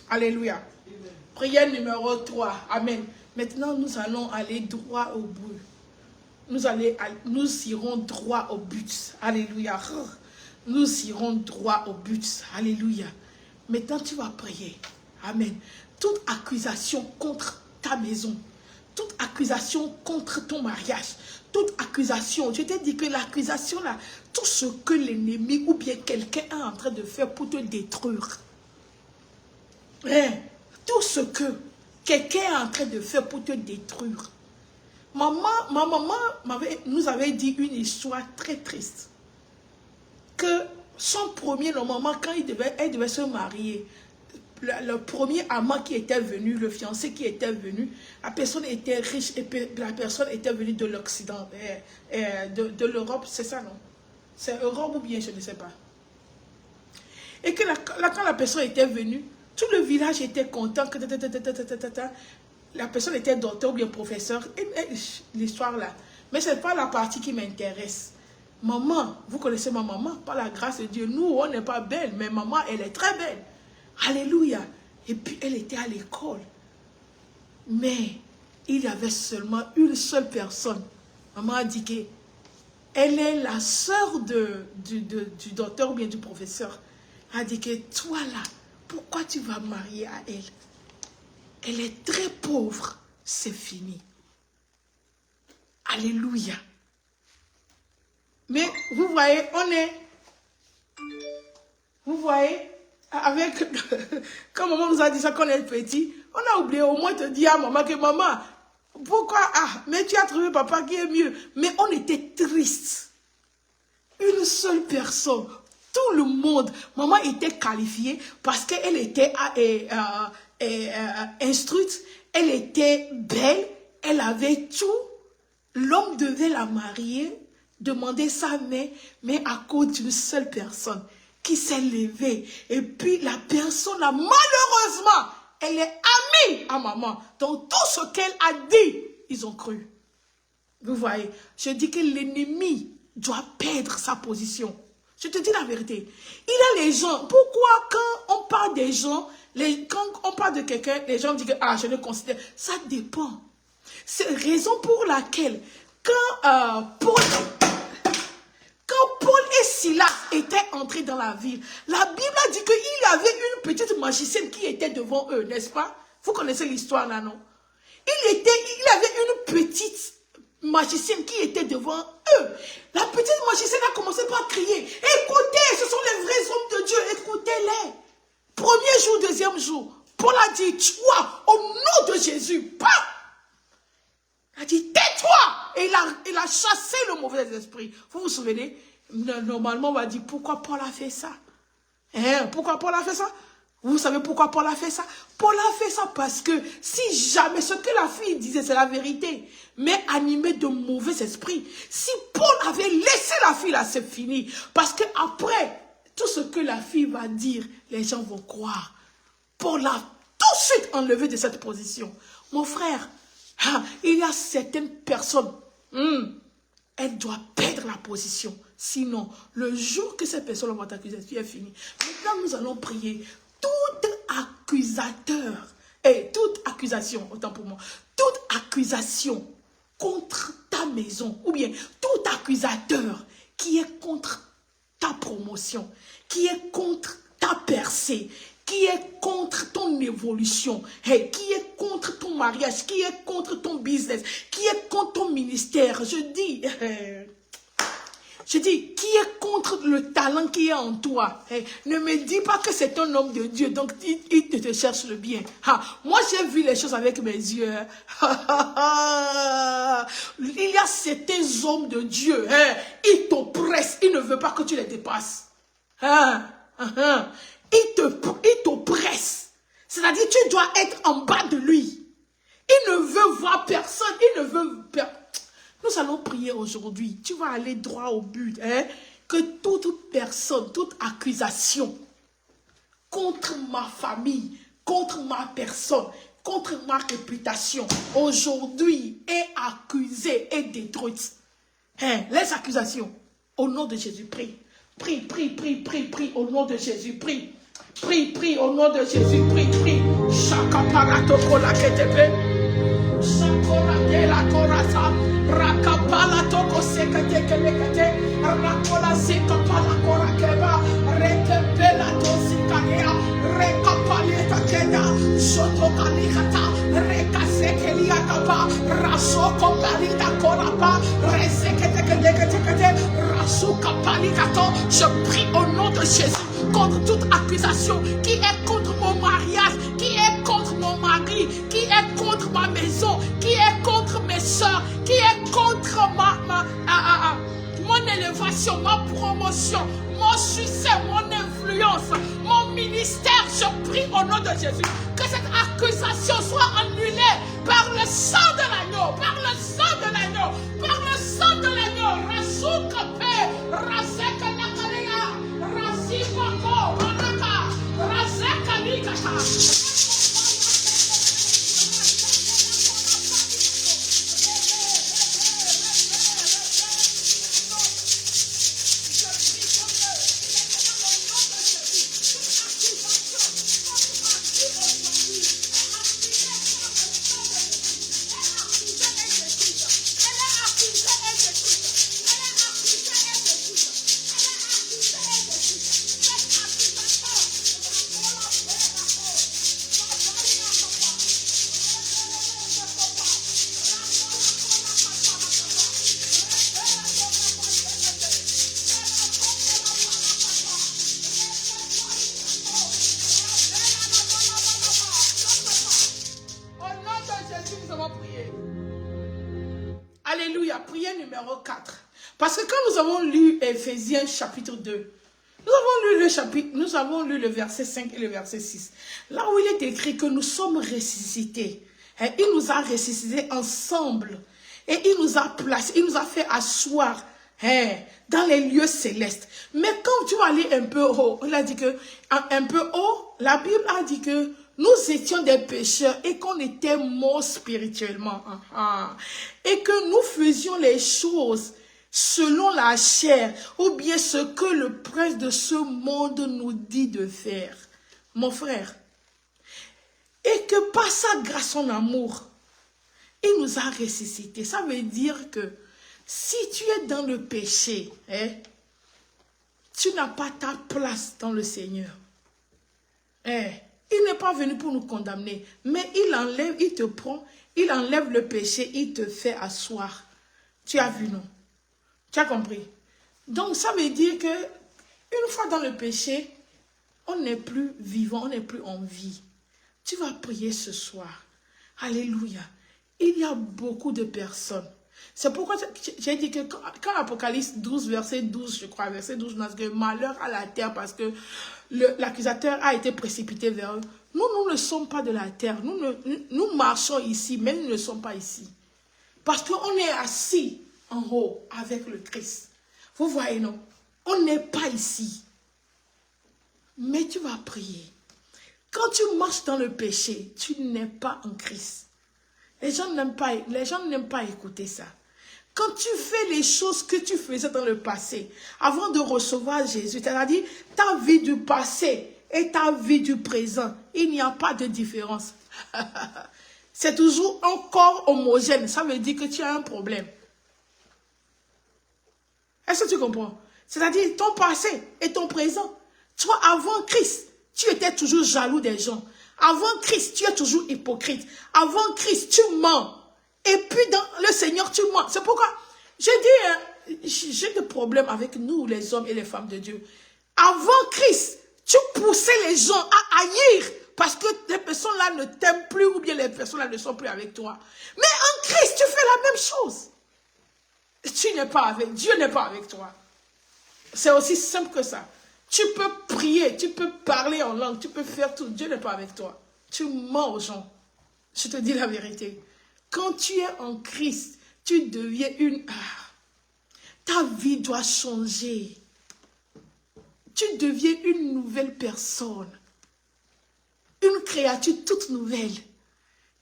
S1: Alléluia. Amen. Prière numéro 3. Amen. Maintenant, nous allons aller droit au bout. Nous irons droit au but. Alléluia. Nous irons droit au but. Alléluia. Maintenant, tu vas prier. Amen. Toute accusation contre ta maison, toute accusation contre ton mariage, toute accusation, je t'ai dit que l'accusation là, tout ce que l'ennemi ou bien quelqu'un est en train de faire pour te détruire, tout ce que quelqu'un est en train de faire pour te détruire. Ma maman nous avait dit une histoire très triste, que son premier, normalement, quand elle devait se marier, le premier amant qui était venu, le fiancé qui était venu, la personne était riche et la personne était venue de l'Occident, de l'Europe, c'est ça, non? C'est Europe ou bien je ne sais pas. Et que quand la personne était venue, tout le village était content que la personne était docteur ou bien professeur, l'histoire là. Mais ce n'est pas la partie qui m'intéresse. Maman, vous connaissez ma maman, par la grâce de Dieu, nous on n'est pas belle, mais maman elle est très belle. Alléluia. Et puis elle était à l'école. Mais il y avait seulement une seule personne. Maman a dit qu'elle est la sœur du docteur ou bien du professeur. Elle a dit que toi là, pourquoi tu vas marier à elle? Elle est très pauvre. C'est fini. Alléluia. Mais vous voyez, vous voyez, avec, quand maman nous a dit ça quand on est petit, on a oublié au moins de dire à maman que maman, pourquoi, mais tu as trouvé papa qui est mieux. Mais on était triste. Une seule personne, tout le monde, maman était qualifiée parce qu'elle était instruite, elle était belle, elle avait tout. L'homme devait la marier, demander sa main, mais à cause d'une seule personne qui s'est levée. Et puis la personne, là, malheureusement, elle est amie à maman. Donc tout ce qu'elle a dit, ils ont cru. Vous voyez, je dis que l'ennemi doit perdre sa position. Je te dis la vérité. Il y a les gens, pourquoi quand on parle des gens, quand on parle de quelqu'un, les gens disent que ah, je le considère. Ça dépend. C'est la raison pour laquelle, quand Paul et Silas étaient entrés dans la ville, la Bible a dit qu'il y avait une petite magicienne qui était devant eux, n'est-ce pas? Vous connaissez l'histoire là, non? Il y avait une petite magicienne qui était devant eux. La petite magicienne a commencé par crier, écoutez, ce sont les vrais hommes de Dieu, écoutez-les. Premier jour, deuxième jour, Paul a dit, toi, au nom de Jésus, pas. Il a dit, tais-toi. Et il a chassé le mauvais esprit. Vous vous souvenez? Normalement, on va dire, pourquoi Paul a fait ça? Pourquoi Paul a fait ça? Vous savez pourquoi Paul a fait ça? Paul a fait ça parce que si jamais ce que la fille disait, c'est la vérité, mais animé de mauvais esprits, si Paul avait laissé la fille là, c'est fini. Parce que après, tout ce que la fille va dire, les gens vont croire. Paul l'a tout de suite enlevé de cette position. Mon frère, il y a certaines personnes, elles doivent perdre la position. Sinon, le jour que ces personnes vont t'accuser, tu es fini. Maintenant, nous allons prier. Tout accusateur, toute accusation, autant pour moi, toute accusation contre ta maison, ou bien tout accusateur qui est contre ta promotion, qui est contre ta percée, qui est contre ton évolution, qui est contre ton mariage, qui est contre ton business, qui est contre ton ministère, je dis, qui est contre le talent qui est en toi. Ne me dis pas que c'est un homme de Dieu, donc il te cherche le bien. Moi, j'ai vu les choses avec mes yeux. Il y a certains hommes de Dieu, ils t'oppressent, ils ne veulent pas que tu les dépasses. Il t'oppresse. C'est-à-dire tu dois être en bas de lui. Il ne veut voir personne, il ne veut... Nous allons prier aujourd'hui. Tu vas aller droit au but. Que toute personne, toute accusation contre ma famille, contre ma personne, contre ma réputation, aujourd'hui est accusée et détruite. Les accusations, au nom de Jésus, prie. Prie, prie, prie, prie, prie, au nom de Jésus, prie. Prie, prie, au nom de Jésus, prie, prie. Chaka parato kola ketepe. Shakora de la korata. Rakapala toko sekete kelekete. Rakola sekapala korakeba. Rekepela tosikania. Rekapaleta kenya. Sotokalikata. Rekasekeliatapa. Rasoko palita korapa. Resekete kelekete. Rasukapalikato. Je prie au nom de Jésus contre toute accusation qui est contre mon mariage, qui est contre mon mari, qui est contre ma maison, qui est contre mes soeurs, qui est contre mon élévation, ma promotion, mon succès, mon influence, mon ministère. Je prie au nom de Jésus que cette accusation soit annulée par le sang de l'agneau, par le sang de l'agneau, par le sang de l'agneau. Rasukape, Rasekanakalia, Rasipako, Manaka, Rasekalikata. Alléluia, prière numéro 4. Parce que quand nous avons lu Éphésiens chapitre 2, nous avons lu le verset 5 et le verset 6. Là où il est écrit que nous sommes ressuscités. Il nous a ressuscités ensemble. Et il nous a placés, il nous a fait asseoir dans les lieux célestes. Mais quand tu vas aller un peu haut, il a dit que, un peu haut, la Bible a dit que nous étions des pécheurs et qu'on était morts spirituellement. Et que nous faisions les choses selon la chair, ou bien ce que le prince de ce monde nous dit de faire. Mon frère, et que par sa grâce, son amour, il nous a ressuscités. Ça veut dire que si tu es dans le péché, tu n'as pas ta place dans le Seigneur. Il n'est pas venu pour nous condamner, mais il te prend, il enlève le péché, il te fait asseoir. Tu as vu, non? Tu as compris? Donc, ça veut dire que une fois dans le péché, on n'est plus vivant, on n'est plus en vie. Tu vas prier ce soir. Alléluia. Il y a beaucoup de personnes. C'est pourquoi j'ai dit que quand Apocalypse 12, verset 12, je crois, verset 12, parce que malheur à la terre, parce que l'accusateur a été précipité vers eux. Nous ne sommes pas de la terre. Nous marchons ici, mais nous ne sommes pas ici. Parce qu'on est assis en haut avec le Christ. Vous voyez, non? On n'est pas ici. Mais tu vas prier. Quand tu marches dans le péché, tu n'es pas en Christ. Les gens n'aiment pas écouter ça. Quand tu fais les choses que tu faisais dans le passé, avant de recevoir Jésus, c'est-à-dire ta vie du passé et ta vie du présent, il n'y a pas de différence. C'est toujours encore homogène. Ça veut dire que tu as un problème. Est-ce que tu comprends? C'est-à-dire ton passé et ton présent. Toi, avant Christ, tu étais toujours jaloux des gens. Avant Christ, tu es toujours hypocrite. Avant Christ, tu mens. Et puis dans le Seigneur, tu mens. C'est pourquoi je dis, j'ai des problèmes avec nous, les hommes et les femmes de Dieu. Avant Christ, tu poussais les gens à haïr parce que les personnes-là ne t'aiment plus ou bien les personnes-là ne sont plus avec toi. Mais en Christ, tu fais la même chose. Tu n'es pas avec, Dieu n'est pas avec toi. C'est aussi simple que ça. Tu peux prier, tu peux parler en langue, tu peux faire tout. Dieu n'est pas avec toi. Tu mens aux gens. Je te dis la vérité. Quand tu es en Christ, tu deviens ta vie doit changer. Tu deviens une nouvelle personne. Une créature toute nouvelle.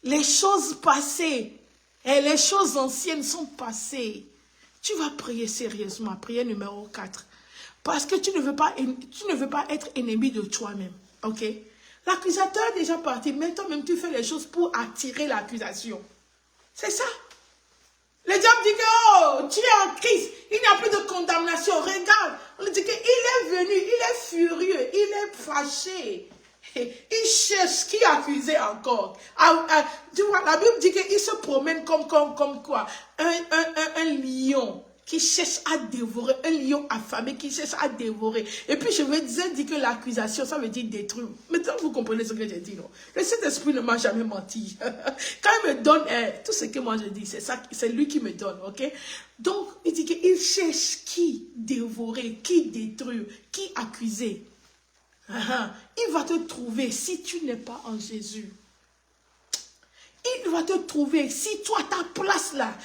S1: Les choses passées et les choses anciennes sont passées. Tu vas prier sérieusement. Prière numéro 4. Parce que tu ne veux pas être ennemi de toi-même. Ok? L'accusateur est déjà parti. Mais toi-même, tu fais les choses pour attirer l'accusation. C'est ça. Le diable dit que, oh, tu es en Christ. Il n'y a plus de condamnation. Regarde. On dit qu'il est venu. Il est furieux. Il est fâché. Il cherche qui accuser encore. Tu vois, la Bible dit qu'il se promène comme quoi? Un lion qui cherche à dévorer, un lion affamé qui cherche à dévorer. Et puis je me disais que l'accusation, ça veut dire détruire. Maintenant vous comprenez ce que j'ai dit, non? Le Saint-Esprit ne m'a jamais menti. Quand il me donne tout ce que moi je dis, c'est ça, c'est lui qui me donne, ok? Donc il dit qu'il cherche qui dévorer, qui détruire, qui accuser. Il va te trouver si tu n'es pas en Jésus. Il va te trouver si toi, ta place là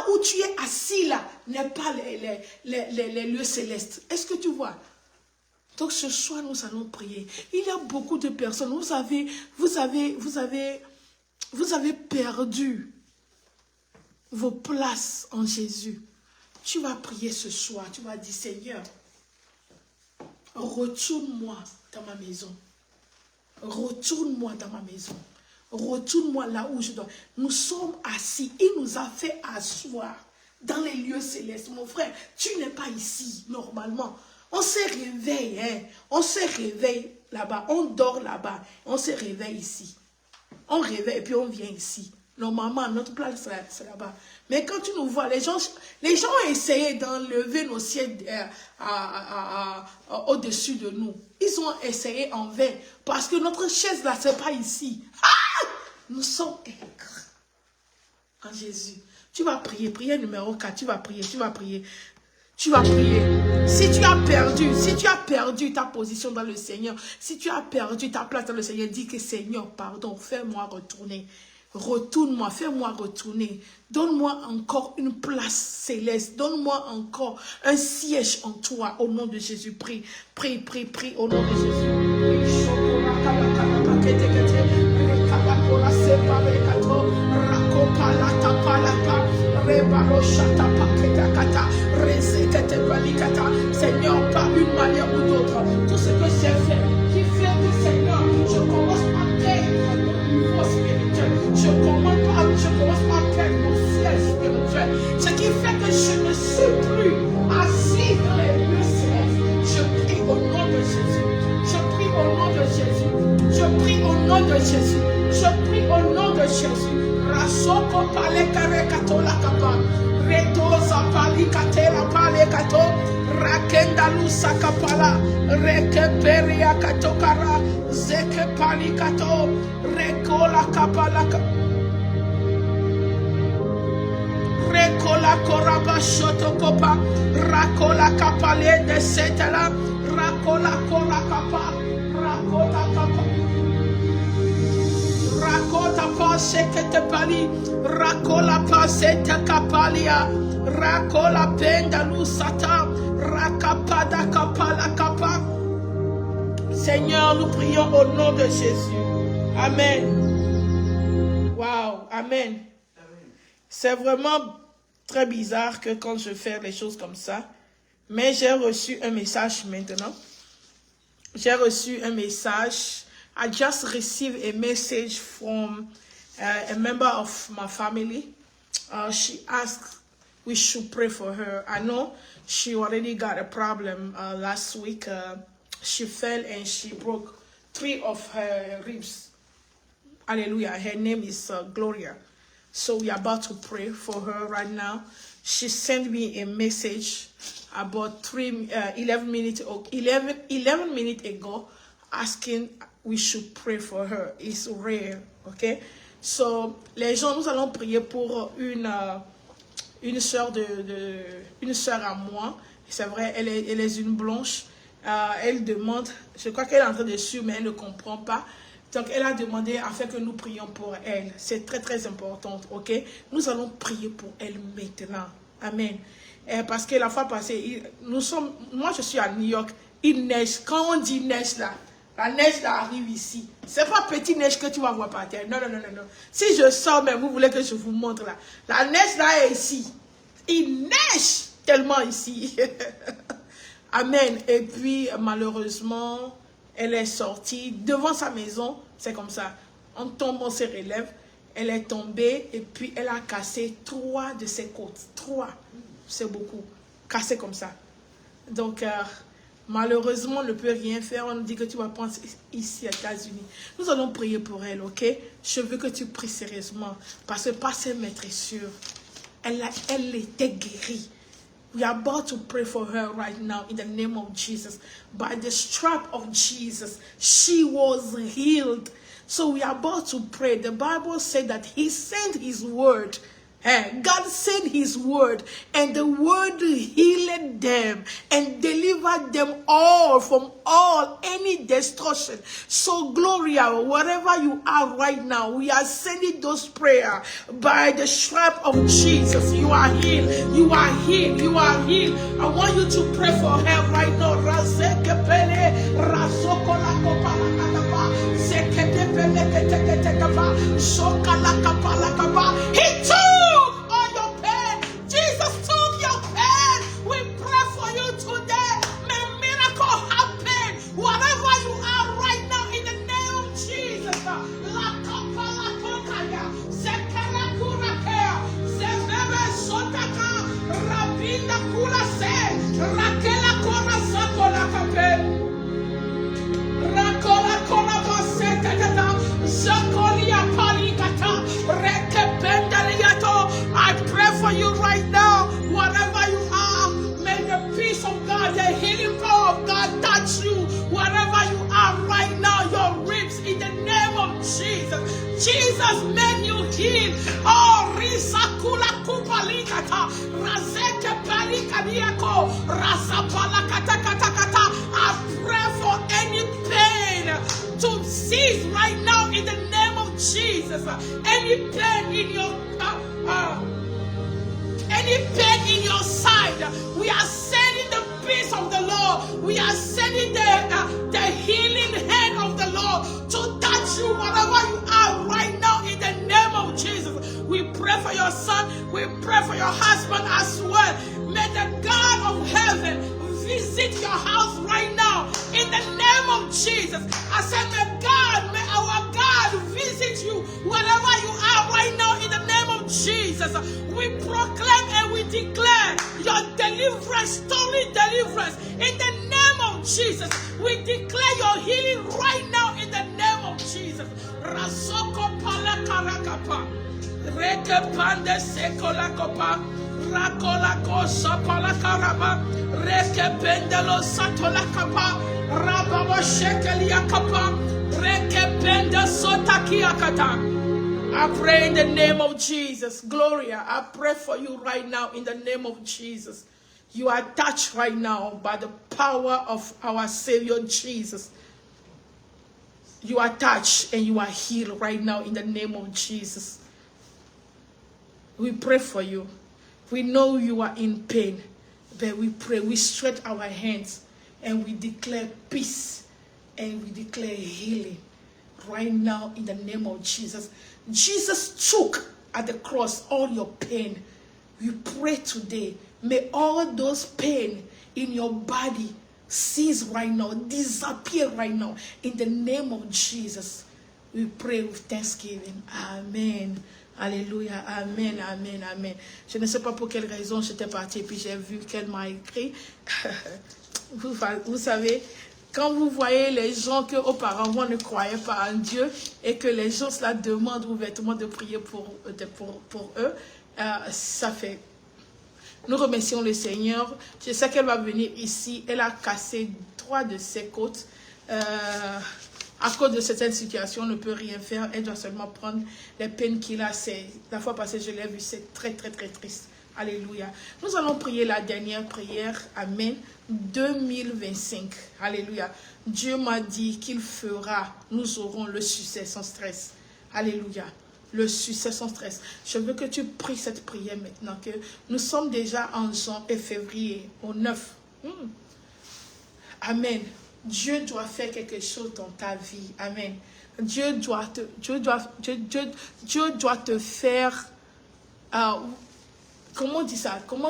S1: où tu es assis là, n'est pas les lieux célestes. Est-ce que tu vois? Donc ce soir, nous allons prier. Il y a beaucoup de personnes, vous avez perdu vos places en Jésus. Tu vas prier ce soir, tu vas dire, Seigneur, retourne-moi dans ma maison. Retourne-moi dans ma maison. Retourne-moi là où je dois. Nous sommes assis. Il nous a fait asseoir dans les lieux célestes. Mon frère, tu n'es pas ici normalement. On se réveille. On se réveille là-bas. On dort là-bas. On se réveille ici. On réveille et puis on vient ici. Normalement, notre place, c'est là-bas. Mais quand tu nous vois, les gens ont essayé d'enlever nos sièges au-dessus de nous. Ils ont essayé en vain. Parce que notre chaise là, c'est pas ici. Nous sommes en Jésus. Tu vas prier. Prière numéro 4. Tu vas prier. Tu vas prier. Tu vas prier. Si tu as perdu ta position dans le Seigneur, si tu as perdu ta place dans le Seigneur, dis que Seigneur, pardon, fais-moi retourner. Retourne-moi, fais-moi retourner. Donne-moi encore une place céleste. Donne-moi encore un siège en toi. Au nom de Jésus, prie. Prie, prie, prie au nom de Jésus. prie au nom de Jésus. Je prie au nom de Jésus. Rasoko pale kare katola kapa. Retoza pali katela pale kato. Rakenda lusa kapala. Reke peria katokara. Zeke pali kato. Rekola kapala kapa. Rekola koraba shotokopa, rakola kapale de setela, rakola kola kapa, rakota kapa, rakota pa sekete pali, rakola pa sete kapalia, rakola penda lusata, rakapada kapala kapa. Seigneur, nous prions au nom de Jésus. Amen. Wow, amen. C'est vraiment très bizarre que quand je fais les choses comme ça, mais j'ai reçu un message maintenant. J'ai reçu un message. I just received a message from a member of my family. She asked we should pray for her. I know she already got a problem last week. She fell and she broke 3 of her ribs. Hallelujah. Her name is Gloria. So we are about to pray for her right now. She sent me a message about 11 minutes ago asking we should pray for her. It's rare, okay? So, les gens, nous allons prier pour une sœur une sœur à moi. C'est vrai, elle est une blanche. Elle demande, je crois qu'elle est en train de suivre, mais elle ne comprend pas. Donc, elle a demandé afin que nous prions pour elle. C'est très, très important, ok? Nous allons prier pour elle maintenant. Amen. Parce que la fois passée, moi, je suis à New York. Il neige. Quand on dit neige, là, la neige là, arrive ici. C'est pas petit neige que tu vas voir par terre. Non, non, non, non, non. Si je sors, mais vous voulez que je vous montre là. La neige là est ici. Il neige tellement ici. Amen. Et puis, malheureusement, elle est sortie devant sa maison, c'est comme ça. On tombe, on se relève. Elle est tombée et puis elle a cassé 3 de ses côtes. 3, c'est beaucoup. Cassé comme ça. Donc, malheureusement, on ne peut rien faire. On dit que tu vas prendre ici aux États-Unis. Nous allons prier pour elle, ok? Je veux que tu pries sérieusement. Parce que par ses maîtres sûrs, elle était guérie. We are about to pray for her right now in the name of Jesus. By the stripe of Jesus, she was healed. So we are about to pray. The Bible said that he sent his word. God sent his word, and the word healed them and delivered them all from any destruction. So Gloria, wherever you are right now, we are sending those prayers by the stripe of Jesus. You are healed. You are healed. You are healed. I want you to pray for her right now. He took all your pain. Jesus took your pain. We pray for you today. May miracle happen. Whatever you are right now, in the name of Jesus. I pray for you right now, wherever you are. May the peace of God, the healing power of God touch you wherever you are right now. Your ribs, in the name of Jesus. Jesus made you heal. Oh, risakula kupalikata, razeke palikadiako, rasapalakatakata. I pray for any pain to cease right now in the name of Jesus. Any pain in your side, we are sending the peace of the Lord. We are sending the healing hand of the Lord to touch you wherever you are right now in the name of Jesus. We pray for your son. We pray for your husband as well. May the God of heaven visit your house right now in the name of Jesus. I said, may our God visit you wherever you are right now in the name of Jesus. We proclaim and we declare your deliverance, total deliverance in the name of Jesus. We declare your healing right now in the name of Jesus. soko pala karakapa. Reke pande seko la kopa. Rakola kosa pala karaba. Reke pendelo sato la kapa. Rababa shekeli akapa. Reke pende sotaki akata. I pray in the name of Jesus. Gloria, I pray for you right now in the name of Jesus. You are touched right now by the power of our Savior Jesus. You are touched and you are healed right now in the name of Jesus. We pray for you. We know you are in pain, but we pray, we stretch our hands and we declare peace and we declare healing right now in the name of Jesus. Jesus took at the cross all your pain. We pray today, may all those pain in your body cease right now, disappear right now in the name of Jesus. We pray with thanksgiving. Amen. Alléluia, amen, amen, amen. Je ne sais pas pour quelle raison j'étais partie et puis j'ai vu qu'elle m'a écrit. Vous savez, quand vous voyez les gens qui auparavant ne croyaient pas en Dieu et que les gens cela demandent ouvertement de prier pour eux, ça fait. Nous remercions le Seigneur. Je sais qu'elle va venir ici. Elle a cassé 3 de ses côtes. À cause de certaines situations, on ne peut rien faire. Elle doit seulement prendre les peines qu'il a. La fois passée, je l'ai vu, c'est très, très, très triste. Alléluia. Nous allons prier la dernière prière. Amen. 2025. Alléluia. Dieu m'a dit qu'il fera. Nous aurons le succès sans stress. Alléluia. Le succès sans stress. Je veux que tu pries cette prière maintenant. Que nous sommes déjà en février, au 9. Amen. Dieu doit faire quelque chose dans ta vie. Amen. Dieu doit te faire... comment on dit ça? Comment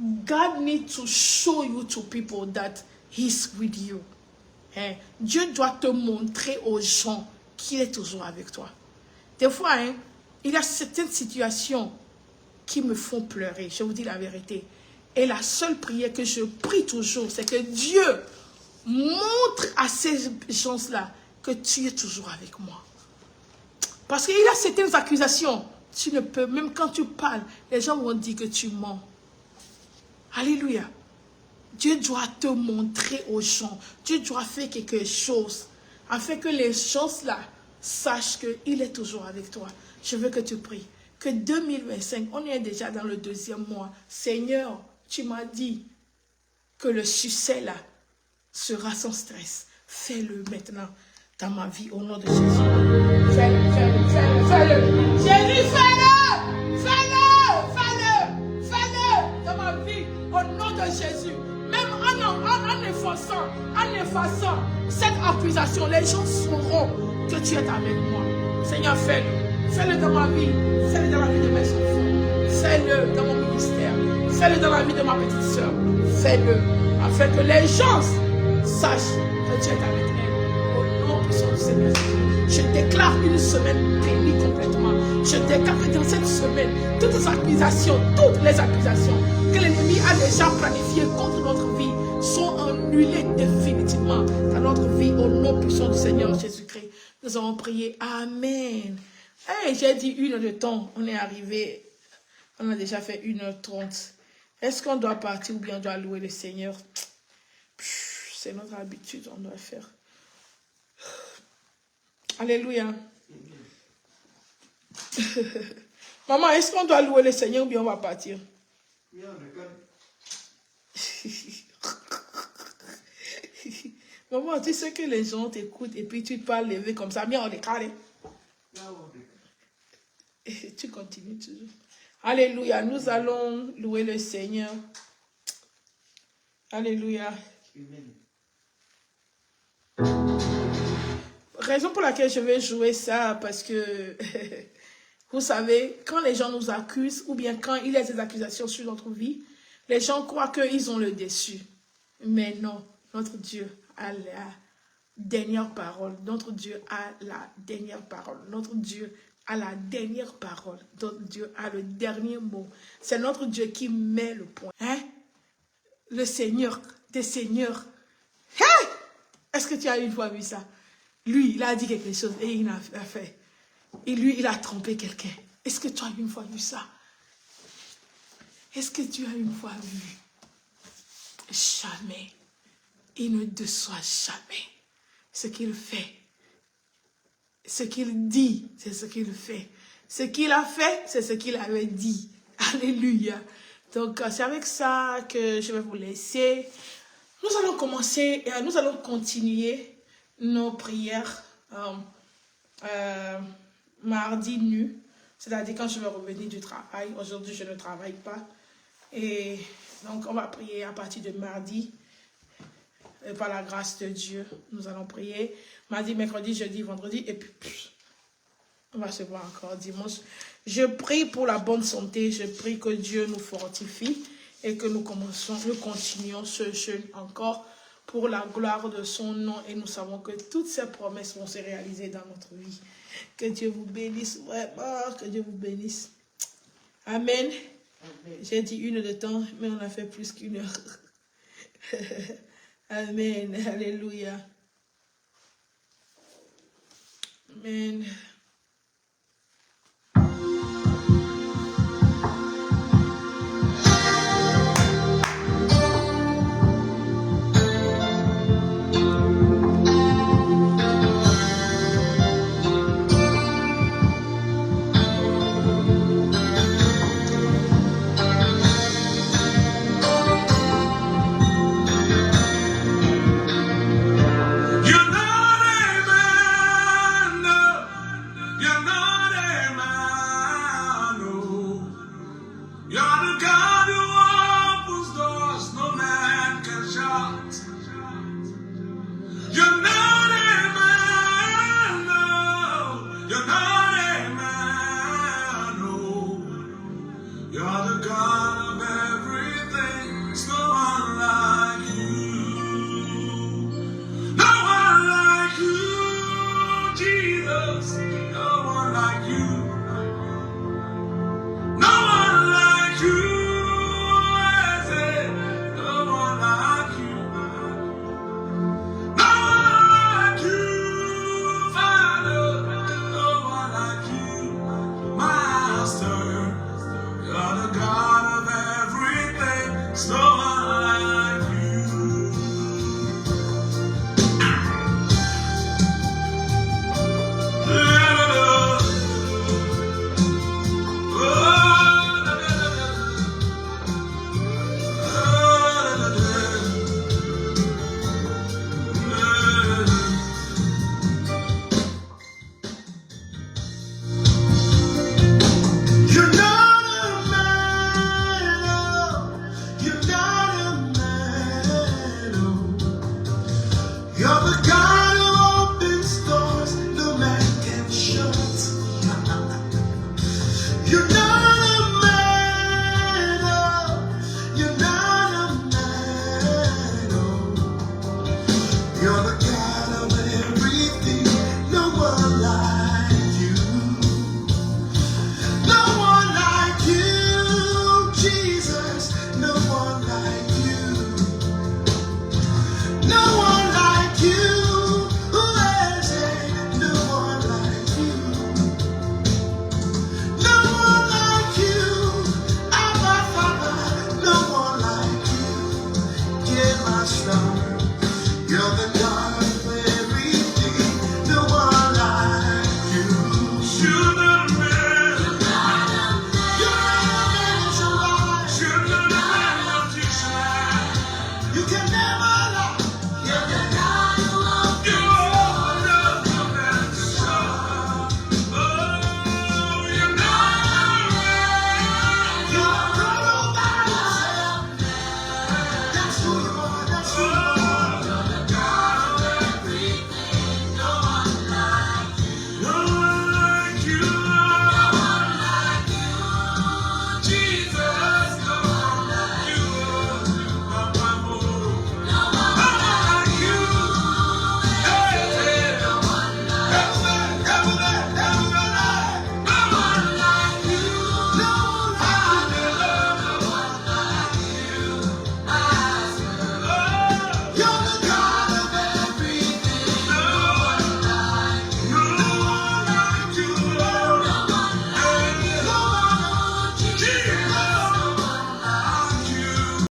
S1: God needs to show you to people that He's with you. Hein? Dieu doit te montrer aux gens qu'il est toujours avec toi. Des fois, hein, il y a certaines situations qui me font pleurer. Je vous dis la vérité. Et la seule prière que je prie toujours, c'est que Dieu montre à ces gens-là que tu es toujours avec moi. Parce qu'il y a certaines accusations, tu ne peux, même quand tu parles, les gens vont dire que tu mens. Alléluia. Dieu doit te montrer aux gens. Dieu doit faire quelque chose, afin que les gens-là sachent qu'il est toujours avec toi. Je veux que tu pries. Que 2025, on est déjà dans le 2e mois. Seigneur, tu m'as dit que le succès là sera sans stress. Fais-le maintenant dans ma vie au nom de Jésus. Fais-le, fais-le, fais-le, fais-le. Jésus, fais-le, fais-le, fais-le, fais-le dans ma vie au nom de Jésus. Même en effaçant cette accusation, les gens sauront que tu es avec moi. Seigneur, fais-le. Fais-le dans ma vie. Fais-le dans la vie de mes enfants. Fais-le dans mon ministère. Fais-le dans la vie de ma petite soeur. Fais-le afin que les gens sachent que tu es avec elle. Au nom puissant du Seigneur. Je déclare une semaine bénie complètement. Je déclare que dans cette semaine, toutes les accusations que l'ennemi a déjà planifiées contre notre vie sont annulées définitivement dans notre vie. Au nom puissant du Seigneur Jésus-Christ. Nous avons prié. Amen. Hey, j'ai dit 1 heure de temps. On est arrivé. On a déjà fait 1h30. Est-ce qu'on doit partir ou bien on doit louer le Seigneur? C'est notre habitude, on doit faire. Alléluia. Maman, est-ce qu'on doit louer le Seigneur ou bien on va partir? Maman, tu sais que les gens t'écoutent et puis tu parles levé comme ça. Bien, on est calé. Et tu continues toujours. Alléluia. Nous allons louer le Seigneur. Alléluia. Raison pour laquelle je vais jouer ça, parce que, vous savez, quand les gens nous accusent, ou bien quand il y a des accusations sur notre vie, les gens croient qu'ils ont le dessus. Mais non, notre Dieu a la dernière parole. Notre Dieu a la dernière parole. Notre Dieu a la dernière parole. Notre Dieu a le dernier mot. C'est notre Dieu qui met le point. Hein? Le Seigneur des Seigneurs. Hey! Est-ce que tu as une fois vu ça? Lui, il a dit quelque chose et il a fait. Et lui, il a trompé quelqu'un. Est-ce que tu as une fois vu ça? Est-ce que tu as une fois vu? Jamais. Il ne déçoit jamais. Ce qu'il fait, ce qu'il dit, c'est ce qu'il fait. Ce qu'il a fait, c'est ce qu'il avait dit. Alléluia. Donc, c'est avec ça que je vais vous laisser. Nous allons commencer, nous allons continuer nos prières mardi nu. C'est-à-dire quand je vais revenir du travail. Aujourd'hui, je ne travaille pas. Et donc, on va prier à partir de mardi. Et par la grâce de Dieu, nous allons prier. Mardi, mercredi, jeudi, vendredi. Et puis, on va se voir encore dimanche. Je prie pour la bonne santé. Je prie que Dieu nous fortifie. Et que nous continuions ce jeûne encore pour la gloire de son nom. Et nous savons que toutes ces promesses vont se réaliser dans notre vie. Que Dieu vous bénisse vraiment. Que Dieu vous bénisse. Amen. J'ai dit 1 heure de temps, mais on a fait plus qu'1 heure. Amen. Alléluia. Amen. No one like you, Jesus.